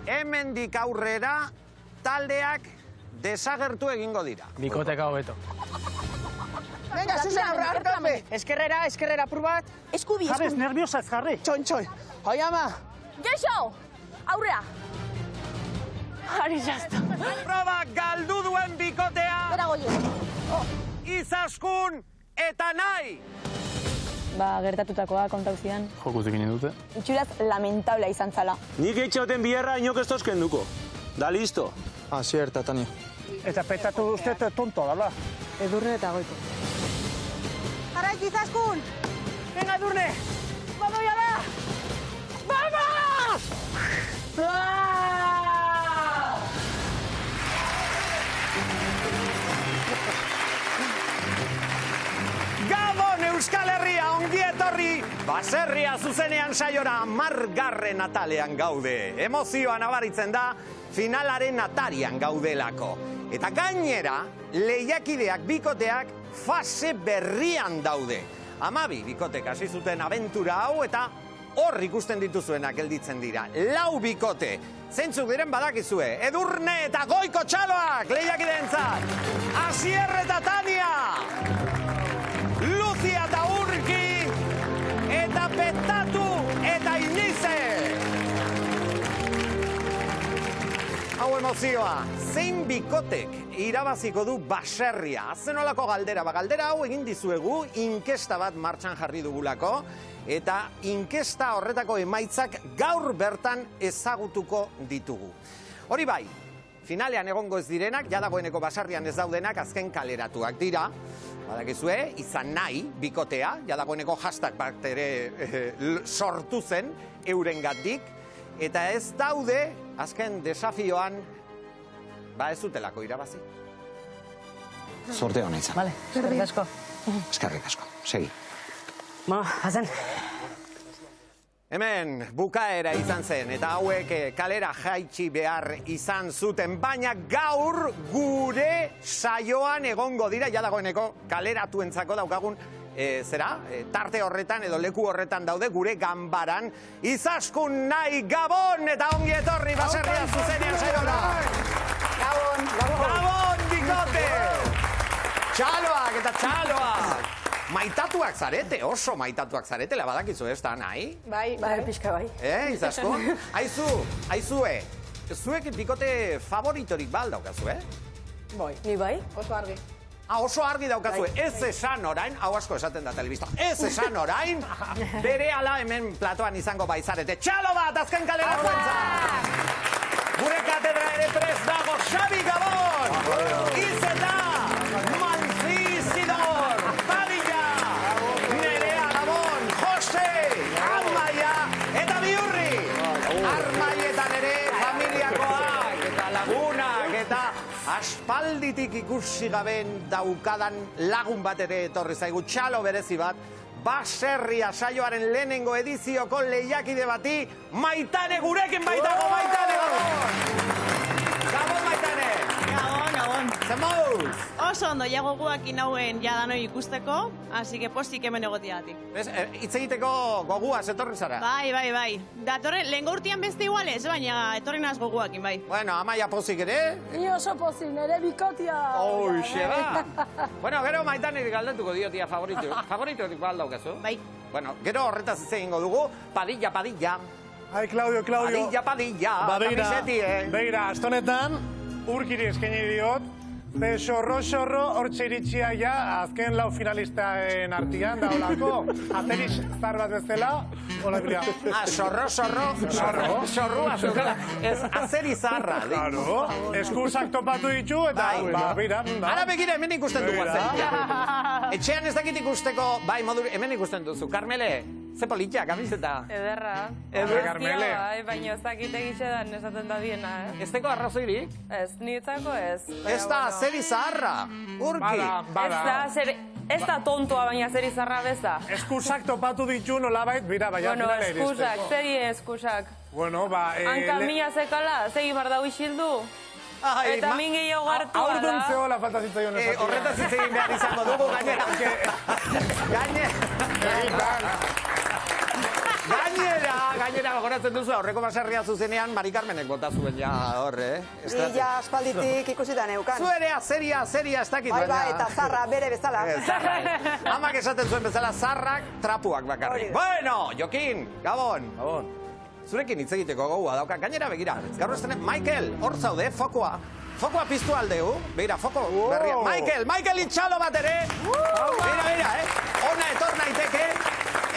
Hemendik aurrera, taldeak desagertu egingo dira. Bikoteka hobeto. Venga, Susana, aurrarme. Eskerrera, apur bat. Eskubi, Jarrez, nerviosa ez jarri. Txoin. Hoi ama. Geixo, aurrera. Ari jazta. Proba galdu duen bikotea, Bera goie. Izaskun eta nahi. Gertatutakoa kontauzian. Jokuzik inen dute. Itxuraz lamentablea izan zala. Nik eitxoten biherra inok ez tozken duko. Da listo. Cierta, Tania. Eta petatu uste tonto, dala. Edurne eta goiko. Jarraik Izaskun. Venga, Edurne. Badoia da. Vamos! Gabon Euskal Herria, ongi etorri! Baserria zuzenean saiora 10. atalean gaude. Emozioa nabaritzen da, finalaren atarian gaudelako. Eta gainera, lehiakideak bikoteak fase berrian daude. 12 bikotek hasi zuten abentura hau eta hor ikusten dituzuenak gelditzen dira. 4 bikote. Zeintzuk diren badakizue. Edurne eta Goiko Txaloak lehiakideentzat. Asier eta Tania. Lucia eta Urki. Eta Petatu eta Inize. Hau emozioa, zein bikotek irabaziko du baserria? Zenolako galdera, galdera hau egin dizuegu, inkesta bat martxan jarri dugulako, eta inkesta horretako emaitzak gaur bertan ezagutuko ditugu. Hori bai, finalean egongo ez direnak, jadagoeneko baserrian ez daudenak azken kaleratuak dira. Badakizue, izan nahi, bikotea, jadagoeneko hashtag bat ere sortu zen eurengatik, eta ez daude, azken desafioan, ez zutelako irabazi. Sorte hona izan. Vale, eskerrik asko. Eskerrik asko, segi. Hazen. Hemen bukaera izan zen, eta hauek kalera jaitsi behar izan zuten, baina gaur gure saioan egongo dira, jadagoeneko kaleratuentzako daukagun, tarte horretan edo leku horretan daude gure ganbaran. Izaskun nahi Gabon eta ongi etorri baserria zuzenean saiora. Gabon, bikote! Txaloak eta txaloak! Maitatuak zarete, oso maitatuak zarete, badakizu ez da nahi? Bai, pixka bai. Izaskun? Aizue, zuek bikote favoritorik baldaukazu, Ni bai. Oso argi. Oso argi daukazue, ez esan orain, hau asko esaten da telebista, ez esan orain, bere ala hemen platoan izango baizarete. Txalo bat, azken kalera zuentzat! Gure katedra ere prest dago, Xabi Gabon! Izeta! Manzizidor! Padilla! Nerea Gabon! Jose! Armaia! Eta Biurri! Armaietan ere familiakoak! Eta lagunak! Eta aspalditik ikusi gaben daukadan lagun bat ere etorri zaigu, txalo berezi bat, baserria saioaren lehenengo edizioko lehiakide bati, Maitane gurekin baitago, Maitane Gabon! Gabon, Maitane! Gabon. Zer moduz? Oso ondo, jagoguak inauen jadanoi ikusteko, hasi que postik hemen egotiagatik. Hitz egiteko gogua etorri zara? Bai. Datorren, lehen gaurtian beste igualez, baina etorri naz goguakin, bai. Bueno, Amaia pozik ere? Ni oso pozik, nere bikotia. Hoxe ba! Bueno, gero Maitanerik galdetuko diotia favoritorik baldaukazu? Bai. Bueno, gero horretaz hitz egingo dugu, Padilla. Ai, Claudio. Padilla. Begira, astonetan, Urkiri eskaini diot, xorro hortxe iritsia ja, azken lau finalistaen artian, da holako, azeriz zar bat bezala, hola bria. Xorrua, ez azeri zarra. Claro, eskursak topatu ditu, eta, bira. Ara begira, hemen ikusten dugu azeri. Etxean ez dakit ikusteko, bai, modur, hemen ikusten duzu. Karmele, ze politia, kamiseta. Ederra. Karmele. Baina ez dakite gitxedan esaten da biena, Ez teko arrazoirik? Ez, niretzako ez. Ez da azeri zaharra, Urki. Ez da tontoa, baina zeri zarra beza. Eskursak topatu ditu nolabait, bira, baina finale iristeko. Eskursak, zeri eskursak. Bueno, Hanka mila zekala, zegi bardau isildu. Eta min gehiago hartu da. Aurdun zehola falta zitzaion esatia. Horretaz zitzegin behar izango dugu, gainera. ikusten duzu, aurreko baserria zuzenean, Mari Carmenek bota zuen ja horre, Ni ja aspalditik ikusita neukan. Zuerea, seria, ez dakit Bai, eta zarra bere bezala. Amak esaten zuen bezala, zarrak, trapuak bakarrik. Bueno, Jokin, Gabon. Gabon. Zurekin hitz egiteko gogoa dauka, gainera begira. Gaur estenen, Michael, hor zaude, fokoa. Fokoa piztu aldeu, begira, foko berria. Michael itxalo bat ere. Begira, ona etor naiteke,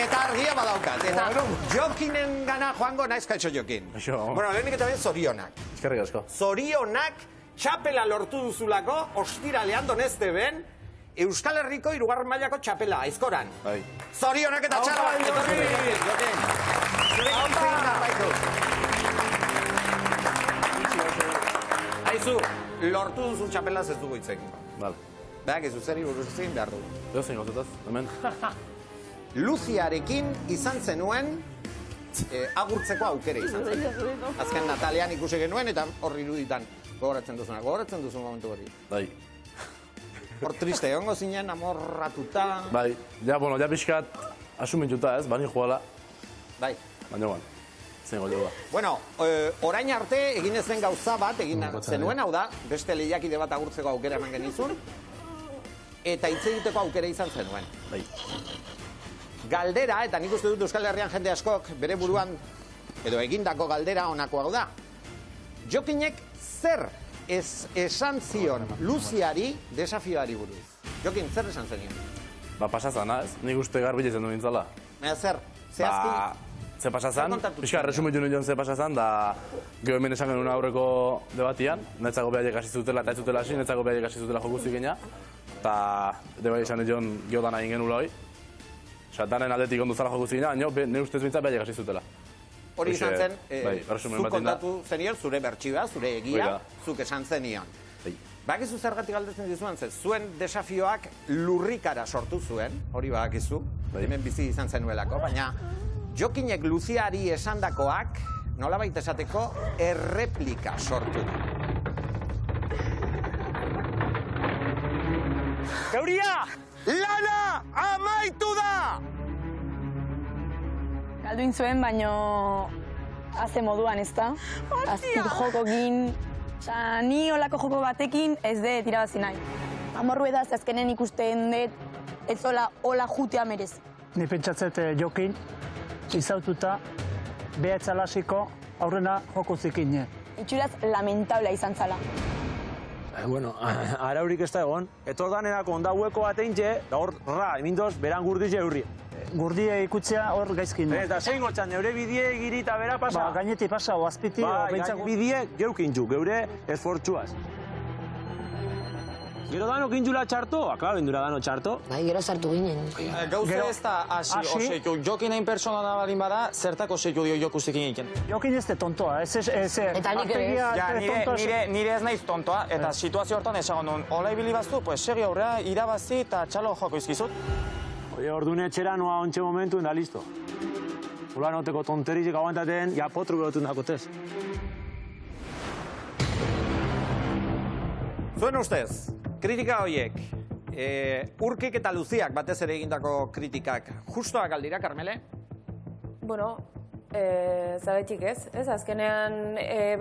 eta argia badaukat. Eta Jokinen gana joango naiz, kaixo Jokin. Bueno, lehenik eta ben, zorionak. Eskerrik asko. Zorionak, txapela lortu duzulako, ostiralean donezte ben, Euskal Herriko 3. mailako txapela, aizkoran. Bai. Zorionak eta txalo bat, etorri, Jokin. Zurekin zegin garbaitu. Aizu, lortu duzun txapelaz ez dugu itzekin. Vale. Beak ez zuzeri buruz egin behar dugu. Yo zein gauzataz, hemen. Luziarekin izan zenuen agurtzeko aukere izan zen. Azken Natalean ikusi genuen eta horri iruditan gogoratzen duzuna. Gogoratzen duzu momentu hori. Bai. Hor triste, egongo zinen amorratuta. Bai, ja pixkat asumintuta ez, bani joala. Bai. Baina guan, zein goi da. Bueno, orain arte egin ez den gauza bat egin zenuen, hau da, beste lehiakide bat agurtzeko aukera eman genizun, eta hitz egiteko aukera izan zenuen. Bai. Galdera, eta nik uste dut Euskal Herrian jende askok bere buruan, edo egindako galdera honako hau da. Jokinek zer esan zion Luziari desafioari buruz? Jokin, zer esan zenien? Ba, pasazana ez, nik uste garbiletzen du nintzala. Baina zer, zehazki? Ze pasazan, pixka resumitu nion ze pasazan, da geho hemen esan genuen aurreko debatian, netzako behar ikasi zutela eta ez zutela hasi, netzako behar ikasi zutela jokuzik gina, eta debai esan nion geho dana egin genula hoi. Osa, danen aldetik onduzala jokuzik gina, baina ne ustez bintzat behar ikasi zutela. Hori izan zen, zuk kontatu zenion, zure bertsioa, zure egia, zuk esan zenion. Bakizu zergatik galdetzen dizuan, zuen desafioak lurrikara sortu zuen, hori badakizu, hemen bizi izan zenuelako, baina Jokinek Luziari esandakoak, nolabait esateko, erreplika sortu du. Geuria! Lana amaitu da! Galduin zuen, baino haze moduan, ez da? Aztik joko gin, ni olako joko batekin ez dut irabazi nahi. Amorru edaz, azkenen ikusten dut, ez hola jutea merezi. Ni pentsatzet Jokin, izaututa, behatzala hasiko aurrena joko zikin. Itxuraz lamentable izan zala. Bueno, araurik ez da egon. Etor danerako ondaueko bateintxe, da hor, emindoz, beran gurdize hurri. Gurdie ikutzea hor gaizkin. Eta zein gotxan, neure bidie giri eta bera pasa? Ba, gaineti pasa, oazpiti. Ba, bidie geukintxu, geure esfortzuaz. Gero dano kintzula txarto? Klaro, indura dano txarto. Bai, gero sartu ginen. Gauza ez da hasi, oseiko, Jokin hain persona badin bada, zertako oseiko dio jokustekin egiten. Jokin ez de tontoa, Eta nik ere nire ez naiz tontoa, eta situazio hortan esagon duen, hola ibili baztu, pues segi aurrea, irabazi eta txalo joko izkizut. Oie, ordune etxera noa ontxe momentu, da listo. Hola noteko tonterizik aguantaten, ja potru behotun dakotez. Zuen ustez, kritika horiek, Urkik eta Luziak batez ere egindako kritikak, justoak aldira, Karmele? Bueno, zabetik ez, azkenean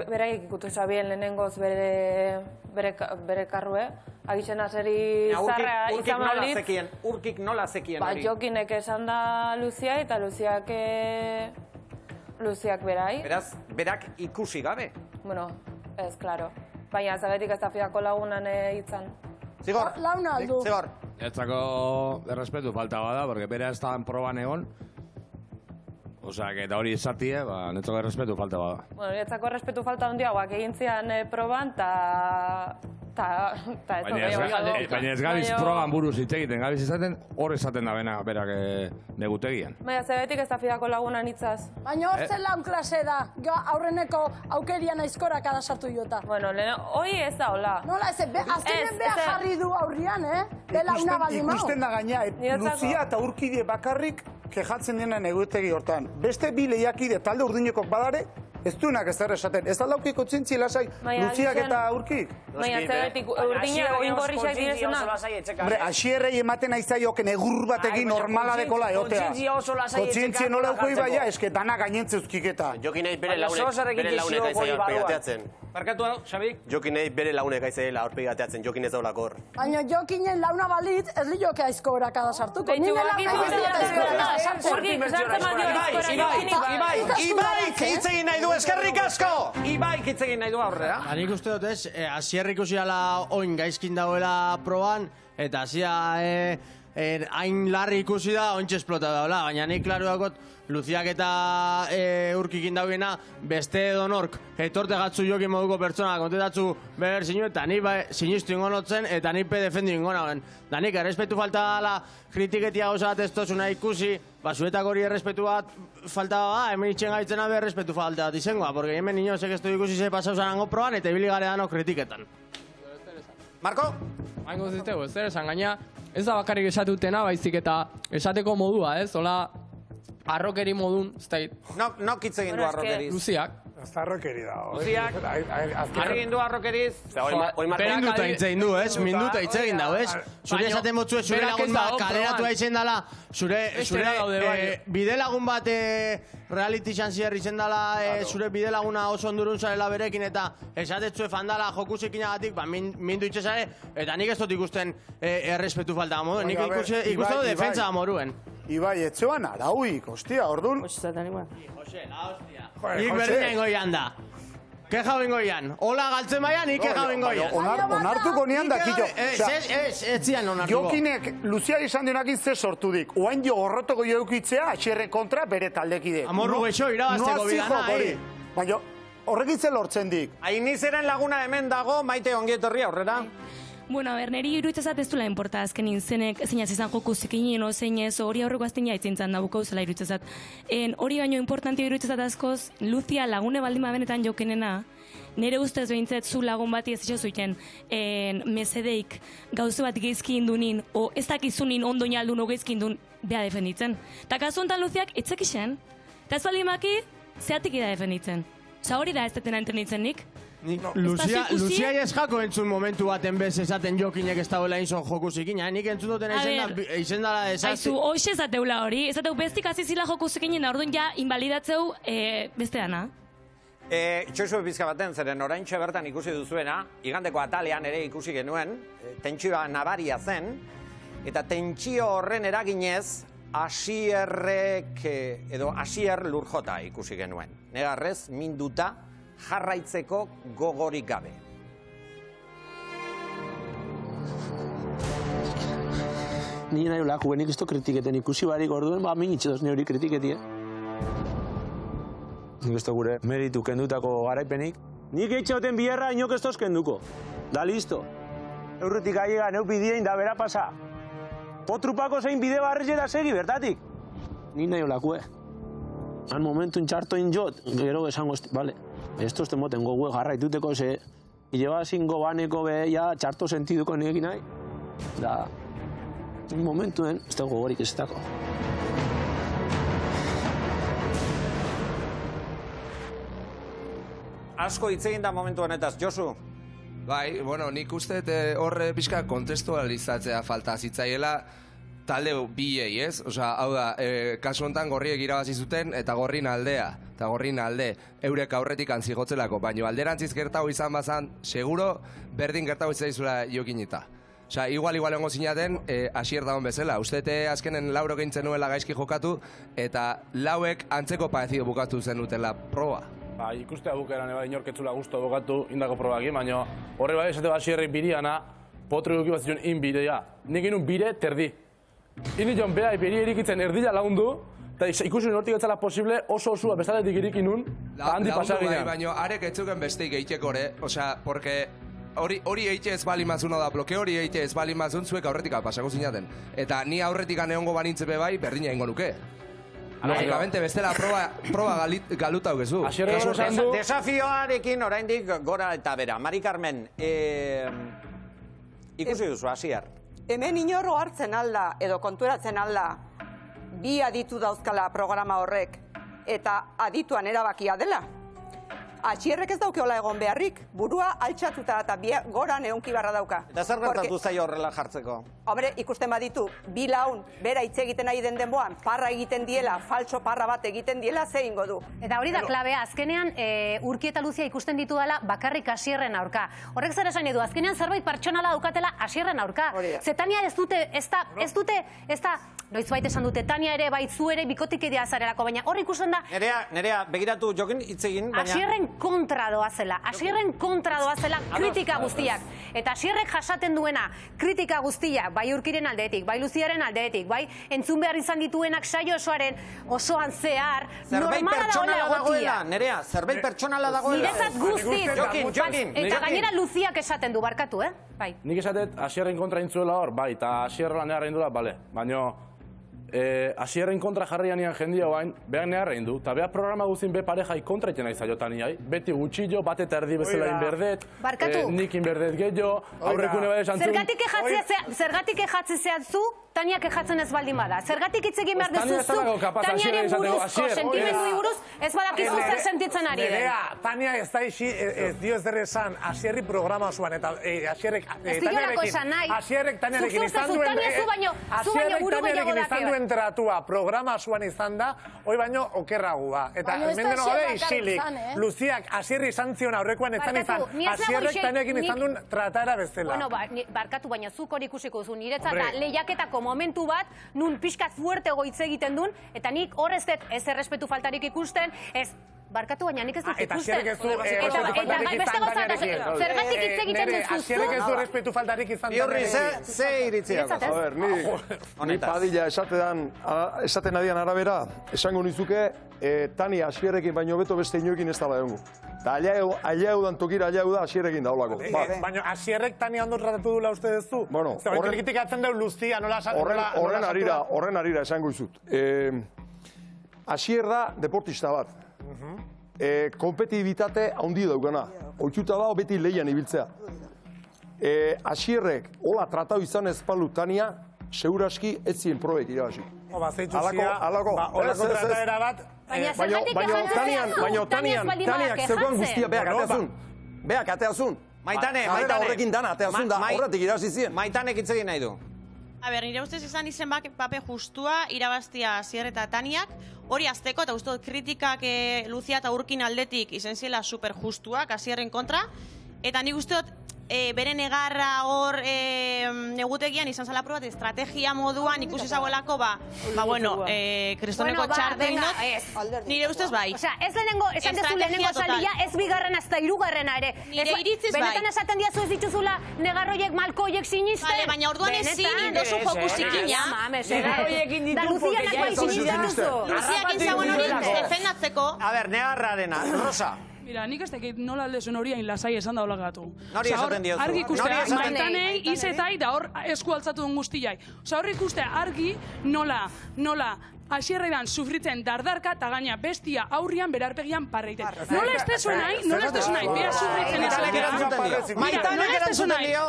beraiek ikutu zabien lehenengoz bere karrue, agitxen azeri zarra izan balitz. Urkik nola zekien hori? Jokinek esan da Luzia eta Luziak berai. Beraz, berak ikusi gabe? Bueno, ez, klaro. Baina zabetik ez da fiako lagunan hitzan. Zigor? Launa aldu. Zigor? Etzako errespetu falta bada, porque bera ez da proban egon. Osea, eta hori esatie, netzako errespetu falta bada. Bueno, netzako errespetu falta handiagoak egin zian proban, Baina ez gabiz proban buruz hitz egiten, gabiz izaten, hor esaten da berak negutegian. Baina zebetik ez da fidako lagunan hitzaz. Baina hor zen laun klase da, aurreneko aukerian aizkorak adasartu jota. Bueno, hori ez da hola. Nola ez, azkenen beha jarri du aurrian, Be launa baldin mau. Ikusten da gaina, Luzia eta Urkide bakarrik kejatzen dena negutegi hortan. Beste bi lehiakide talde urdinekok badare, Ez duenak ez zer esaten. Ez aldauki kontzientzi lasai Luziak eta Urkik? Baina zerretik urdinak ingorrixak direzunak. Hombre, asierrei ematen aizaioken egur batekin normala dekola eotea. Kontzientzia nola eukoi baina, eske dana gainentzeuskik eta. Jokin nahi bere launek aizaia aurpegi gateatzen. Barkatu hau, Xabik? Jokin nahi bere launek aizaia aurpegi gateatzen, jokin ez daulako hor. Baina jokinen launa balit, ez lioke aizko berakada sartuko. Nire Ibaik hitzegin nahi du, eskerrik asko! Ibaik hitzegin nahi du aurrera. Nik uste dut ez, Asier ikusi ala oin gaizkin dagoela proban, eta Asia hain larri ikusi da, ointxe esplota dagoela, baina nik klaru dakot, Luziak eta Urkikin dagoena, beste donork, etorte gatzu jokin moduko pertsona, kontetatzu behar zinu, eta ni sinistu ingon otzen, eta ni defendu ingon hauen. Da nik, errespetu falta dala, kritiketia gauza bat ez tozuna ikusi, zuetak hori errespetu bat falta da, hemen itxen gaitzena behar errespetu falta bat izangoa, porque hemen niñozek ez du ikusi ze pasau zanango proban, eta ibili gare dano kritiketan. Marko? Haingo zitego, ez esan gaina, ez da bakarrik esatutena, baizik eta esateko modua, ez? Hola, arrokeri modun, ez da hit. Nok hitz egin du arrokeriz? Luziak. Ez da arrokeri da. Luziak, arri egin du arrokeriz? Minduta hitz egin du, ez? Minduta hitz egin du, ez? Zure esaten motzu, zure lagun bat kaleratu haitzen dala, zure bide lagun bat reality chanzier izen dala, zure bide laguna oso ondurun zarela berekin, eta esatetzu fandala jokusekin agatik, mindu itxezare, eta nik ez dut ikusten errespetu falta modu, nik ikusten dut defentsa moruen. Ibai, etxean arauik, ostia, orduan. Jose, la hostia. Nik berdina ingoian da. Keja bengoian. Hola galtzen baian, nik keja bengoian. Onartuko nian da, kito. Ez zian onartuko. Jokinek, Luzia izan denakin ze sortu dik. Oain jo horretoko joeukitzea, atxerre kontra bere taldekide. Amorru geixo, irabazteko bidana, Baina, horrekitze lortzen dik. Ainizeren laguna hemen dago, Maite ongietorri aurrera. Bueno, neri iruditzezat ez duela inporta azkenin zenek zeinaz izan joku zikinin o zeinez hori aurreko azten jaitzintzan da bukau zela iruditzezat. Hori baino importantio iruditzezat askoz, Luzia lagune baldin benetan jokenena, nire ustez behintzet zu lagun bati ez itxo zuiten mesedeik gauze bat geizki indunin, o ez dakizunin ondo inaldun o geizki indun beha defenditzen. Ta kasu honetan Luziak etzekixen, eta ez baldin maki zehatik ida defenditzen. Osa hori da ez detena entrenitzen nik. Luzia ez jako entzun momentu baten bez esaten jokinek ez dagoela inzon joku zikina. Nik entzun duten izen dala esazti. Aizu, hoxe esateula hori. Esateu bestik azizila joku zikinen da orduan ja inbalidatzeu beste dana. Txoizu bizka baten, zeren oraintxe bertan ikusi duzuena, igandeko atalean ere ikusi genuen, tentsioa nabaria zen, eta tentsio horren eraginez, Asierrek, edo Asier Lurjota ikusi genuen. Negarrez, minduta, jarraitzeko gogorik gabe. Ni nahi olako, benik ez kritiketen ikusi barik orduen, min itxedoz ne hori kritiketia. Nik ez gure meritu kendutako garaipenik. Nik eitxeoten bierra inok ez toz kenduko. Da listo. Eurrutik aiega neu bidien da bera pasa. Potrupako zein bide barriz eta segi, bertatik. Ni nahi olako, Han momentu intxartoin jot, gero esango, vale. Esto este moten gogue garraituteko ze lleva singo baneko be ja txarto sentiduko nekin nahi. Da un momentuen ez dago gogorik ez dago. Asko hitz egin da momentu honetaz, Josu. Bai, bueno, nik uste horre pixka kontestualizatzea falta zitzaiela talde biei, ez? Osa, hau da, kasu honetan gorriek irabazi zuten eta gorrin aldea. Eta gorrin alde, eurek aurretik antzigotzelako, baina alderantziz gertau izan bazan, seguro berdin gertau izan jokinita. Osa, igual hongo zinaten, Asier dagoen bezala. Ustete azkenen lauro gintzen nuela gaizki jokatu, eta lauek antzeko paezido bukatu zen dutela proba. Ba, ikustea bukeran inorketzula guztu bukatu indako probakin, baina horre bai esate Asierrek biriana, potro duki bat zion inbidea. Nik inun bire terdi. Indion beha biri erikitzen erdila lagundu, eta ikusi nortik etzala posible oso osua bezaletik irikinun, eta handi pasaginean. Baina arek etzuken besteik eiteko, osea, porque hori eite ez bali mazuna da, bloke hori eite ez bali mazun zuek aurretik pasako zinaten. Eta ni aurretik aneongo banintzepe bai, berdina ingo nuke. Logikamente, bestela proba galuta hukezu. Desafioarekin oraindik gora eta bera. Mari Carmen, ikusi duzu, Asier. Hemen inorro hartzen alda, edo konturatzen alda, bi aditu dauzkala programa horrek, eta adituan erabakia dela. Asierrek ez daukeola egon beharrik, burua altxatuta eta goran egonki barra dauka. Eta zer gertatu zaio horrela jartzeko? Hombre, ikusten baditu, bi laun, bera hitz egiten nahi den denboan, parra egiten diela, falso parra bat egiten diela, ze ingo du. Eta hori da klabea, azkenean Urki eta Luzia ikusten ditu dela bakarrik Asierren aurka. Horrek zer esan edu, azkenean zerbait pertsonala daukatela Asierren aurka. Ze Tania ez dute, noizbait esan dute, Tania ere bai zu ere bikotik idea zarelako, baina hor ikusten da... Nerea, begiratu jokin hitz egin, baina... Asierren kontra doazela kritika guztiak. Eta Asierrek jasaten duena kritika guztiak, bai Urkiren aldeetik, bai Luziaren aldeetik, bai entzun behar izan dituenak saio osoan zehar, normala dagoela egotia. Nerea, zerbait pertsonala dagoela. Niretzat guztiz. Jokin. Eta gainera Luziak esaten du, barkatu, bai. Nik esatet Asierren kontra intzuela hor, bai, eta Asierra neharra indula, bale. Baina Asierren kontra jarrian nian jendia bain, behar neharra indu, eta behar programa guztin be parejai kontra iten nahi zaiotan niai. Beti gutxillo, bat eta erdi bezala inberdet, nik inberdet gehiago, aurrekune bat esan zuen. Zergatik ejatzen zehatzu, Tania kejatzen ez baldin bada. Zergatik hitz egin behar duzu, Taniaren buruzko sentimendu buruz, ez badakizu zer sentitzen ari den. Tania ez dio ez dere esan, Asierri programa zuan, eta Asierrek Taniarekin izan duen tratua programa zuan izan da, hoi baino okerragua. Eta menden gabe isilik, Luziak Asierri izan zion aurrekoan ezan izan, Asierrek Taniarekin izan duen tratara bezala. Bueno, barkatu, baina zuk hori ikusiko zu, niretzat da lehiaketako momentu bat, nun pixkat fuerte goitz egiten dun, eta nik hor ez dut ez errespetu faltarik ikusten, ez barkatu, baina nik ez dut ikusten. Zergatik hitz egiten duzu. Asierrek ez du errespetu faltarik izan. Biurri, ze iritzia. Ni Padilla esaten adian arabera, esango nizuke, Tania Asierrekin baino beto beste inoekin ez dala egongo. Eta aia eudan tokira, aia eudan Asierrekin daulako. Baina Asierrek Tania ondo tratatu dula uste duzu? Bueno, kritikatzen deu Luzia, horren arira esango izut. Asier da deportista bat. Kompetibitate handi daukana. Oitzuta da, beti lehian ibiltzea. Asierrek, hola tratau izan ezpalu Tania, seguraski ez zien probek irabazi. Olako trataera bat... Baina Taniak zeukan guztia beak ateazun. Beak ateazun. Maitane, horrekin dana ateazun da, horretik irabazi zien. Maitanek hitz egin nahi du. Nire ustez izan izen pape justua, irabaztia Asier eta Taniak, hori azteko, eta uste kritikak Luzia eta Urkin aldetik izen ziela super justuak Asierren kontra, eta nik usteot bere negarra hor negutegian izan zala probat estrategia moduan ikusi zagoelako, kristoneko txarten not, nire ustez bai. Osea, ez lehenengo, esan dezu lehenengo saldia, ez bigarrena, ez da hirugarrena ere. Nire iritziz bai. Benetan esaten diazu ez dituzula negarroiek, malkoiek sinisten? Bale, baina orduan ezin indozu joku zikina. Negarroiekin ditu, Luzianak bai sinisten duzu. Luziakin zagoen hori defendatzeko. A ber, negarrarena, Rosa. Mira, nik ez dakit nola aldezun hori hain lasai esan daula gatu. Nori esaten diozu? Argi ikustea, Maitanei, izetai, da hor esku altzatu duen guztiai. Osa, hor ikustea argi nola Asierrean sufritzen dardarka eta gaina bestia aurrian berarpegian parreiten. Nola ez dezuen nahi, bea sufritzen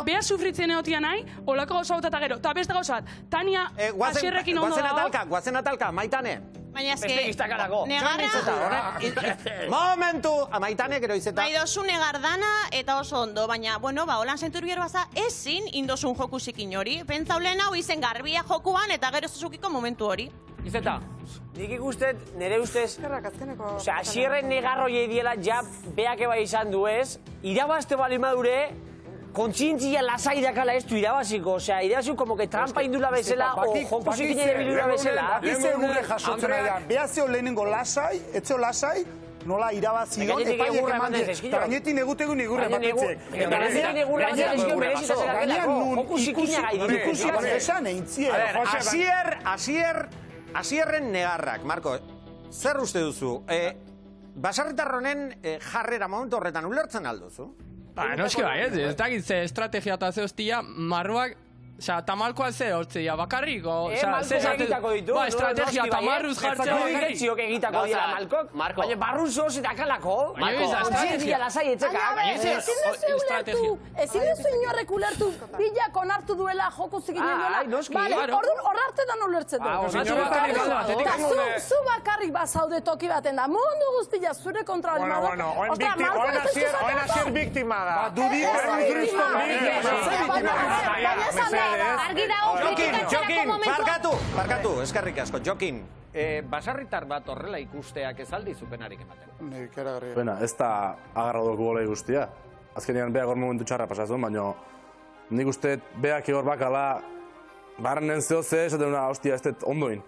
bea sufritzen egotian nahi, olako gauza bat eta gero. Eta beste gauzat, Tania Asierrekin ondo dago. Guazen atalka, Maitane. Baina ezke, negarra... Momentu, Maitane gero izeta. Nahi dozu negardana eta oso ondo, baina, holan zentur gero baza, ezin indozun joku zikin hori. Pentzaulen hau izen garbia jokuan eta gero zuzukiko momentu hori. Izeta, nik ikustet, nire ustez, Asierren negarroi diela ja beak eba izan du ez, irabazte bali madure, kontzientzia lasai dakala ez du irabaziko, osea, irabaziko como que trampa indula bezala, o joku zikin ere bilura bezala. Ize gure jasotzen aidan, behazio lehenengo lasai, etzeo lasai, nola irabazi hon, epaiek eman dut. Eta gainetin egutegun igurre batetzek. Eta gainetin egurre batetzek merezita zelaketako, joku zikina gai dira. Asierren negarrak, Marko, zer uste duzu? Basarritarronen jarrera momentu horretan ulertzen alduzu? Noski bai, ez dakit ze estrategia eta ze hostia, marruak Osea, tamalkoa zer hortzea, bakarrik? Malkok egitako ditu. Ba, estrategia tamarruz jartzea bakarrik. Ziok egitako dira malkok. Baina barrun zoz eta kalako. Kontzientzia lasai etzeka. Ezin duzu inorrek ulertu, bilak onartu duela joko zikinen duela. Bale, orduan horrarte da ulertzen du. Zu bakarrik bazaude toki baten da, mundu guztia zure kontra bali Bueno, oen asier biktima da. Argi dago, kritikatxerako momentua. Barkatu, eskerrik asko. Jokin, basarritar bat horrela ikusteak ez aldi zupenarik ematen. Bena, ez da agarra doku gola guztia. Azkenean beak hor momentu txarra pasazun, baina nik uste beak egor bakala barren zeo ze esaten una, hostia, ez dut ondoin.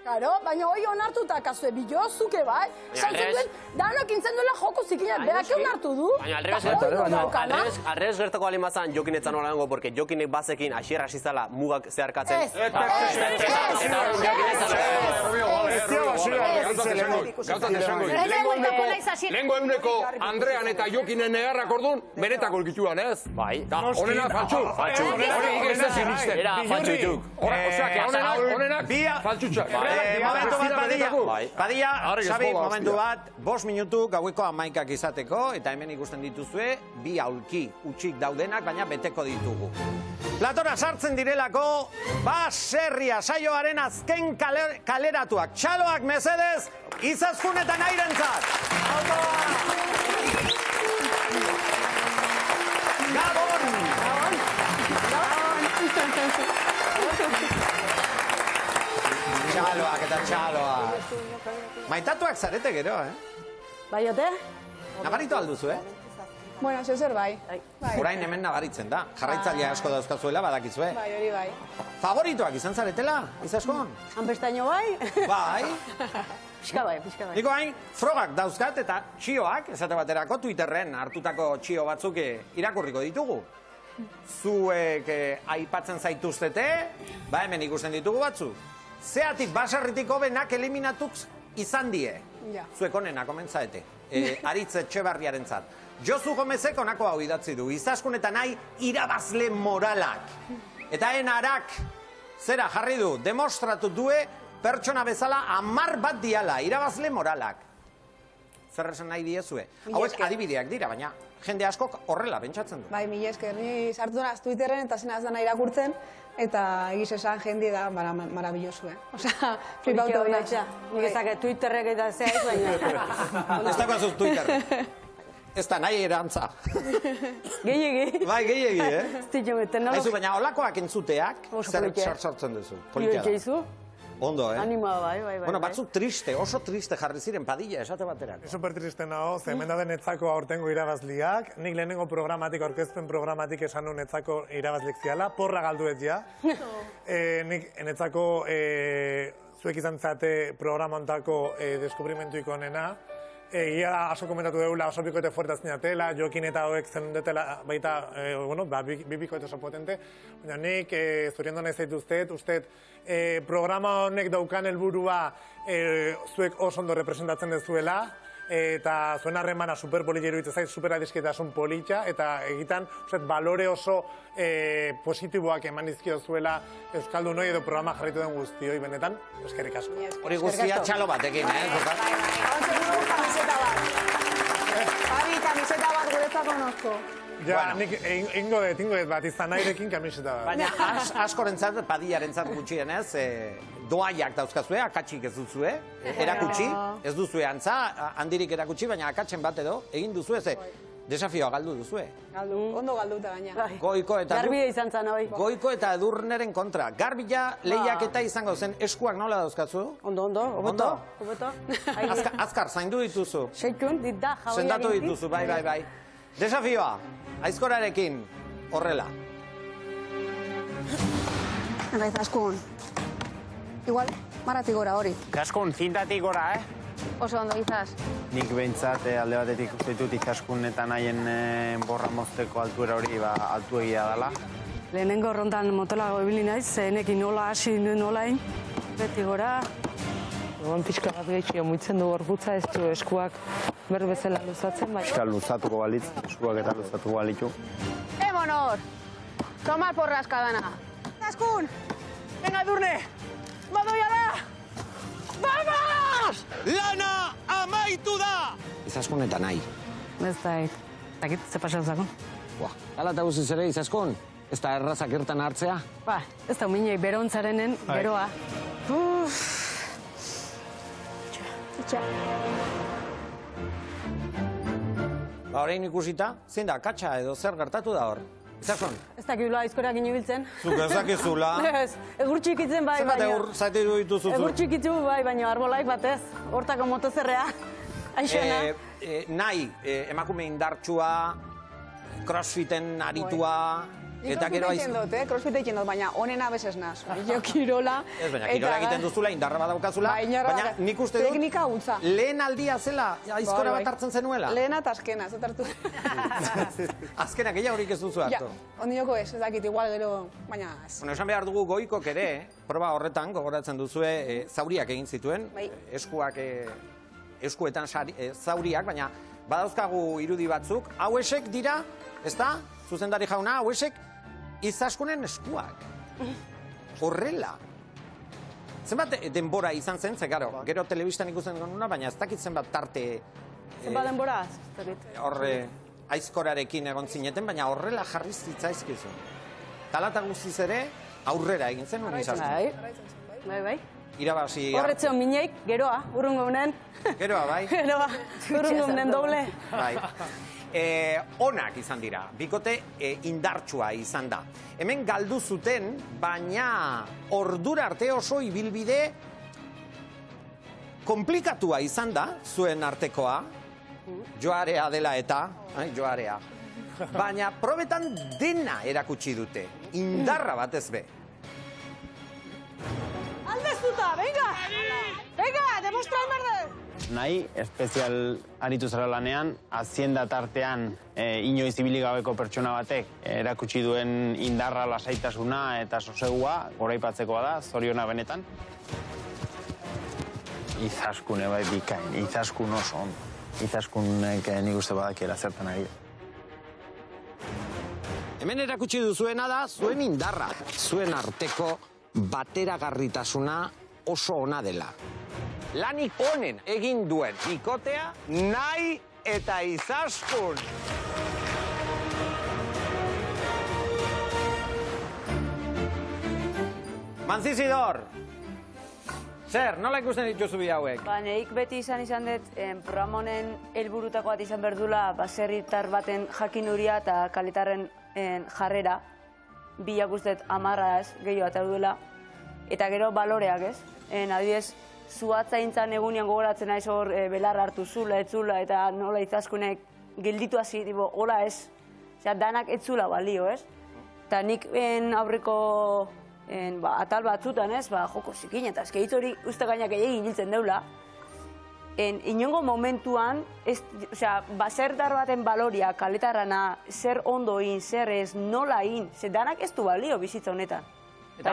Claro, baina hoi onartuta kasue bilozuke bai. Santzuen, danak intzen duela joko zikinak, beak onartu du. Baina alrebez gertako alimazan Jokin etzan holango, porque Jokinek bazekin asierra zizala mugak zeharkatzen. Lehenko eguneko Andrean eta Jokinen negarrak orduan, benetako elkituan, ez? Bai. Honena faltxu. Hori ez ez inizten. Era faltxu dituk. Honenak faltxutxak. Momentu bat, Padilla, Xabi, momentu bat, 5 minutu gaueko 11ak izateko, eta hemen ikusten dituzue, 2 aulki utxik daudenak, baina beteko ditugu. Platora sartzen direlako, baserria saioaren azken kaleratuak. Txaloak mesedez, Izaskun eta Nairentzat. Gabon! Txaloak eta txaloak. Maitatuak zarete gero, Bai, ote? Nabaritu alduzu, Bueno, zer bai. Orain hemen nabaritzen da. Jarraitzailea asko dauzkazuela, badakizue. Bai, hori bai. Favoritoak izan zaretela, Izaskun? Hanpestaino bai? Bai. Pixka bai. Niko hain, frogak dauzkat eta txioak, esate baterako Twitterren hartutako txio batzuk irakurriko ditugu. Zuek aipatzen zaituztete, hemen ikusten ditugu batzuk. Zeatik baserritik hobenak eliminatuk izan die. Zuek onena komentzaete. Aritz Etxebarriaren zat. Josu Gomezek onako hau idatzi du. Izaskun eta nahi irabazle moralak. Eta Arak zera jarri du, demostratu due pertsona bezala 10 bat diala, irabazle moralak. Zer esan nahi diezue? Hauek adibideak dira, baina jende askok horrela bentsatzen du. Bai, mila esker, ni sartu denaz Twitterren eta zenaz dana irakurtzen, eta egiz esan jende da marabillosu, Osea, flipauta hona. Nik ezak Twitterrek eta zeaiz, baina... Ez dagoazuz Twitterrek. Ez da nahi erantza. Gehiegi. Bai, gehiegi, Ez ditu, teknologia. Haizu, baina holakoak entzuteak, zer sartzen duzu? Politia da. Ondo, Anima, bai. Bueno, batzuk triste, oso triste jarri ziren Padilla, esate baterako. Super triste nago, ze hemen dauden etzako aurtengo irabazliak, nik lehenengo programatik, aurkezpen programatik esan nuen etzako irabazlik ziala, porra galdu ez ja. Nik enetzako zuek izan zate programontako deskubrimentuik onena, Ia da, aso komentatu deula, oso bikoete fuertaz zinatela, Jokin eta hoek zen detela baita, bi bikoete oso potente. Baina nik, zuriendo nahi zaituztet, programa honek daukan helburua zuek oso ondo representatzen dezuela, eta zuen harremana superpolitia iruditzen zait, superadisketasun politxa, eta egitan, balore oso positiboak eman dizkio zuela Euskaldunoi edo programa jarritu den guztioi, benetan, eskerrik asko. Hori guztia txalo batekin, Javi, kamiseta bat guretzako nozko. Ja, nik ingo dut bat izan nahirekin kamiseta bat. Baina askorentzat, Padillarentzat gutxienez, doaiak dauzkazue, akatsik ez duzue, erakutsi, ez duzue antza, handirik erakutsi, baina akatsen bat edo, egin duzue, ze desafioa galdu duzue. Ondo galduta gaina. Garbia izan zan hoi. Goiko eta Edurneren kontra. Garbila lehiaketa izango zen, eskuak nola dauzkatzu? Ondo, hobeto. Azkar, zaindu dituzu. Seikun, dit da, jauia sentatu dituzu, bai. Desafioa, Aizkorarekin, horrela. Gaiz, askun. Igual, maratik gora hori. Askun, zintatik gora, Oso ondo, izaz. Nik behintzat alde batetik uste ditut Izaskun eta nahien borra mozteko altuera hori altu egia dela. Lehenengo rondan motelago ibili naiz, zenekin nola hasi nolain, beti gora. Egon pixka bat gehiago muitzen du gorputza, ez du eskuak berbezela luzatzen, bai. Pixka luzatuko balitz, eskuak eta luzatuko balitu. Emonor! Tomar porraska dana. Izaskun! Venga, Edurne! Badoia da! Vamos! Lana amaitu da! Izaskun eta nahi. Ez da, dakit, ze pasazako. Hala eta guziz ere, Izaskun, ez da errazak irtan hartzea? Ba, ez da minei berontzarenen beroa. Itxa. Horrein ikusita, zein da, katxa edo zer gertatu da hor? Izaskun? Ez dakibula aizkorak inobiltzen. Zuk ez dakizula. Ez, egur txikitzen bai, baina... Zer bat zaite dituzu zu? Egur txikitu bai, baina arbolaik batez. Hortako motozerrea. Aixena. Nahi, emakume indartsua, crossfiten aritua... Eta gero aiz... Crossfit egiten dut, baina onena bezez naz. Jo kirola... Ez, baina kirola egiten duzula, indarra badaukazula, baina nik uste dut... Teknika gutza. Lehen aldia zela, aizkora bat hartzen zenuela? Lehena eta azkena, ez hartu. Azkena, gehiagorik ez duzu hartu? Ondioko ez dakit, igual gero, baina ez. Bueno, esan behar dugu goikok ere, proba horretan, gogoratzen duzue, zauriak egin zituen, eskuetan zauriak, baina badauzkagu irudi batzuk, hauesek dira, ez da, zuzendari jauna, hauesek, Izaskunen eskuak. Horrela. Zenbat denbora izan zen, ze gero telebistan ikusten genuna, baina ez dakit zenbat tarte... Zenbat denbora? Horre, aizkorarekin egon zineten, baina horrela jarri zitzaizkizu. Talata guztiz ere, aurrera egin zen, Izaskun. Bai. Irabasi... Horretzeon mineik, geroa, urrungo unen. Geroa, bai. Geroa, urrungo unen doble. Bai. Onak izan dira, bikote indartsua izan da. Hemen galdu zuten, baina ordura arte oso ibilbide komplikatua izan da, zuen artekoa, joarea dela eta, joarea. Baina probetan dena erakutsi dute, indarra batez be. Aldeztuta, venga! Venga, demostra berde! Nahi, espezial aritu zara lanean, azienda tartean inoiz ibili gabeko pertsona batek erakutsi duen indarra, lasaitasuna eta sosegua, goraipatzekoa da, zoriona benetan. Izaskun bai bikain, Izaskun oso ondo. Izaskunek nik uste badakiela zertan ari. Hemen erakutsi duzuena da zuen indarra, zuen arteko bateragarritasuna oso ona dela. Lanik honen egin duen bikotea, nahi eta Izaskun. Manzizidor! Zer, nola ikusten dituzu bi hauek? Neik beti izan dut, programa honen helburutako bat izan berdula, baserritar baten jakinuria eta kaletarren jarrera, bilak usteet amarra ez, gehiago eta duela, eta gero baloreak ez. Adibidez, zuatzaintzan egunian gogoratzen naiz hor belarra hartu zula, etzula, eta nola Izaskunek gelditu hasi, hola ez. Danak etzula balio, ez? Eta nik aurreko atal batzutan, ez, joko zikin, eta ezke hitz hori uste gainak egin hiltzen deula. Inongo momentuan, basertar baten baloria, kaletarrana, zer ondo in, zer ez, nola in, danak ez du balio bizitza honetan. Eta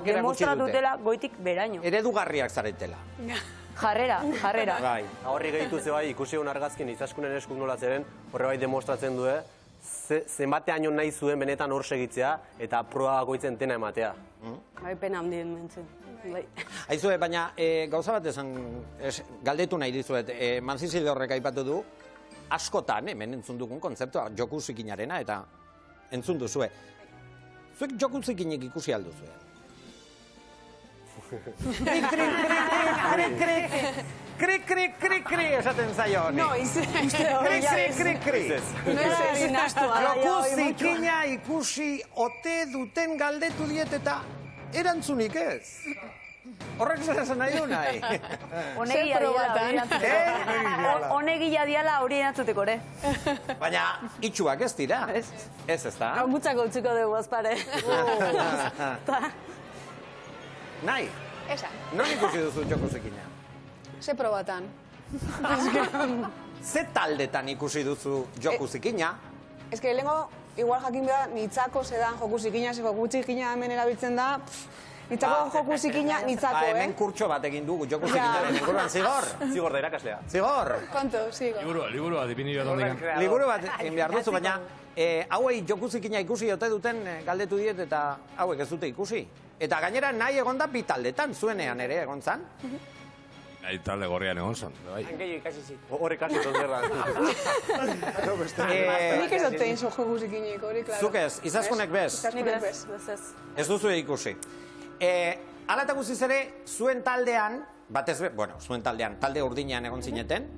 demostratutela goitik beraino. Eredugarriak zaretela. Jarrera. Bai, horri gehitu ze bai, ikusi egun argazkin Izaskunen eskuk nola zeren, horre bai demostratzen du, zenbatean nahi zuen benetan hor segitzea, eta proba bakoitzen tena ematea. Bai, pena handien mentzen. Aizue, baina gauza bat esan galdetu nahi dizuet, Manzizidorrek aipatu du, askotan, hemen entzun dugun kontzeptua, joku zikinarena, eta entzun duzue. Zuek joku zikinek ikusi alduzue. Krik, esaten zaio honi. Noiz. Krik. Joku zikina ikusi ote duten galdetu diet eta erantzunik ez. Horrek zer esan nahi du nahi. Honegia diala hori erantzuteko, ere. Baina itxuak ez dira. Ez da. Gautzako utzuko dugu azpare. Nahi? Esa. Non ikusi duzu joko zikina? Ze probatan. Ze taldetan ikusi duzu joku zikina? Ez que lehenko, igual jakin behar, nitzako zedan joku zikina, ze joku zikina hemen erabiltzen da, Nitzako joku zikina, nitzako, Hemen kurtso bat egin dugu, joku zikinaren inguruan, zigor? Zigor da irakaslea. Zigor? Konto, zigor. Liburua, dipinio dondik. Liburu bat egin behar duzu, baina hauei joku zikina ikusi ote duten galdetu diet eta hauek ez dute ikusi. Eta gainera nahi egon da bi taldetan, zuenean ere egon zan. Nahi talde gorrian egon zan. Hankeio ikasi zi. Hor ikasi tozerra. Nik ez dut egin zo joku zikinik, hori, klaro. Zuk ez, izaskunek bez? Izaskunek bez. Ez duzu ikusi. Hala eta guztiz ere, zuen taldean, batez be, bueno, zuen taldean, talde urdinean egon zineten,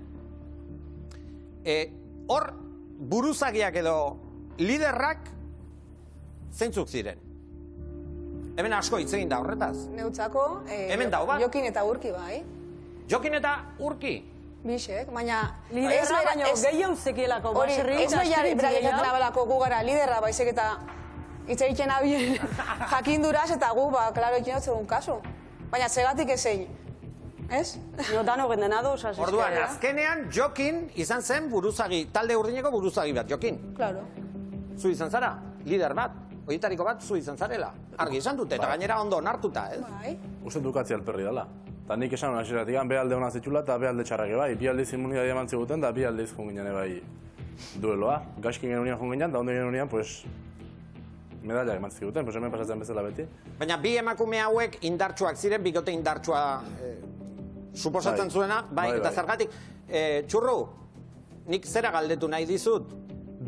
hor buruzagiak edo liderrak zeintzuk ziren? Hemen asko hitz egin da horretaz. Neutzako, Hemen dau bat? Jokin eta Urki bai. Jokin eta Urki? Bixek, baina... Liderra baino gehiago zekielako, baserri Ez behiar beraketan abalako gu gara liderra, baizik eta hitz egiten abien jakinduraz eta gu, klaro egiten dut zegoen kasu. Baina zegatik ezein, ez? Jo, dano gendena doz, asizkera. Orduan, azkenean Jokin izan zen buruzagi, talde urdineko buruzagi bat, Jokin. Claro. Zu izan zara, lider bat, horietariko bat zu izan zarela. Argi izan dute, eta gainera ondo onartuta, ez? Bai. Uste dukatzi alperri dela. Eta nik esan hasieratik be alde hona zitxula eta be alde txarrake bai. Bi aldiz immunitatea eman ziguten eta bi aldiz junginen bai dueloa. Gaizkin genuen junginen, eta ondo genuen, pues, medallak eman ziguten, pues hemen pasatzen bezala beti. Baina bi emakume hauek indartsuak ziren, bikote indartsua suposatzen zuena, bai, eta zergatik. Txurru, nik zera galdetu nahi dizut,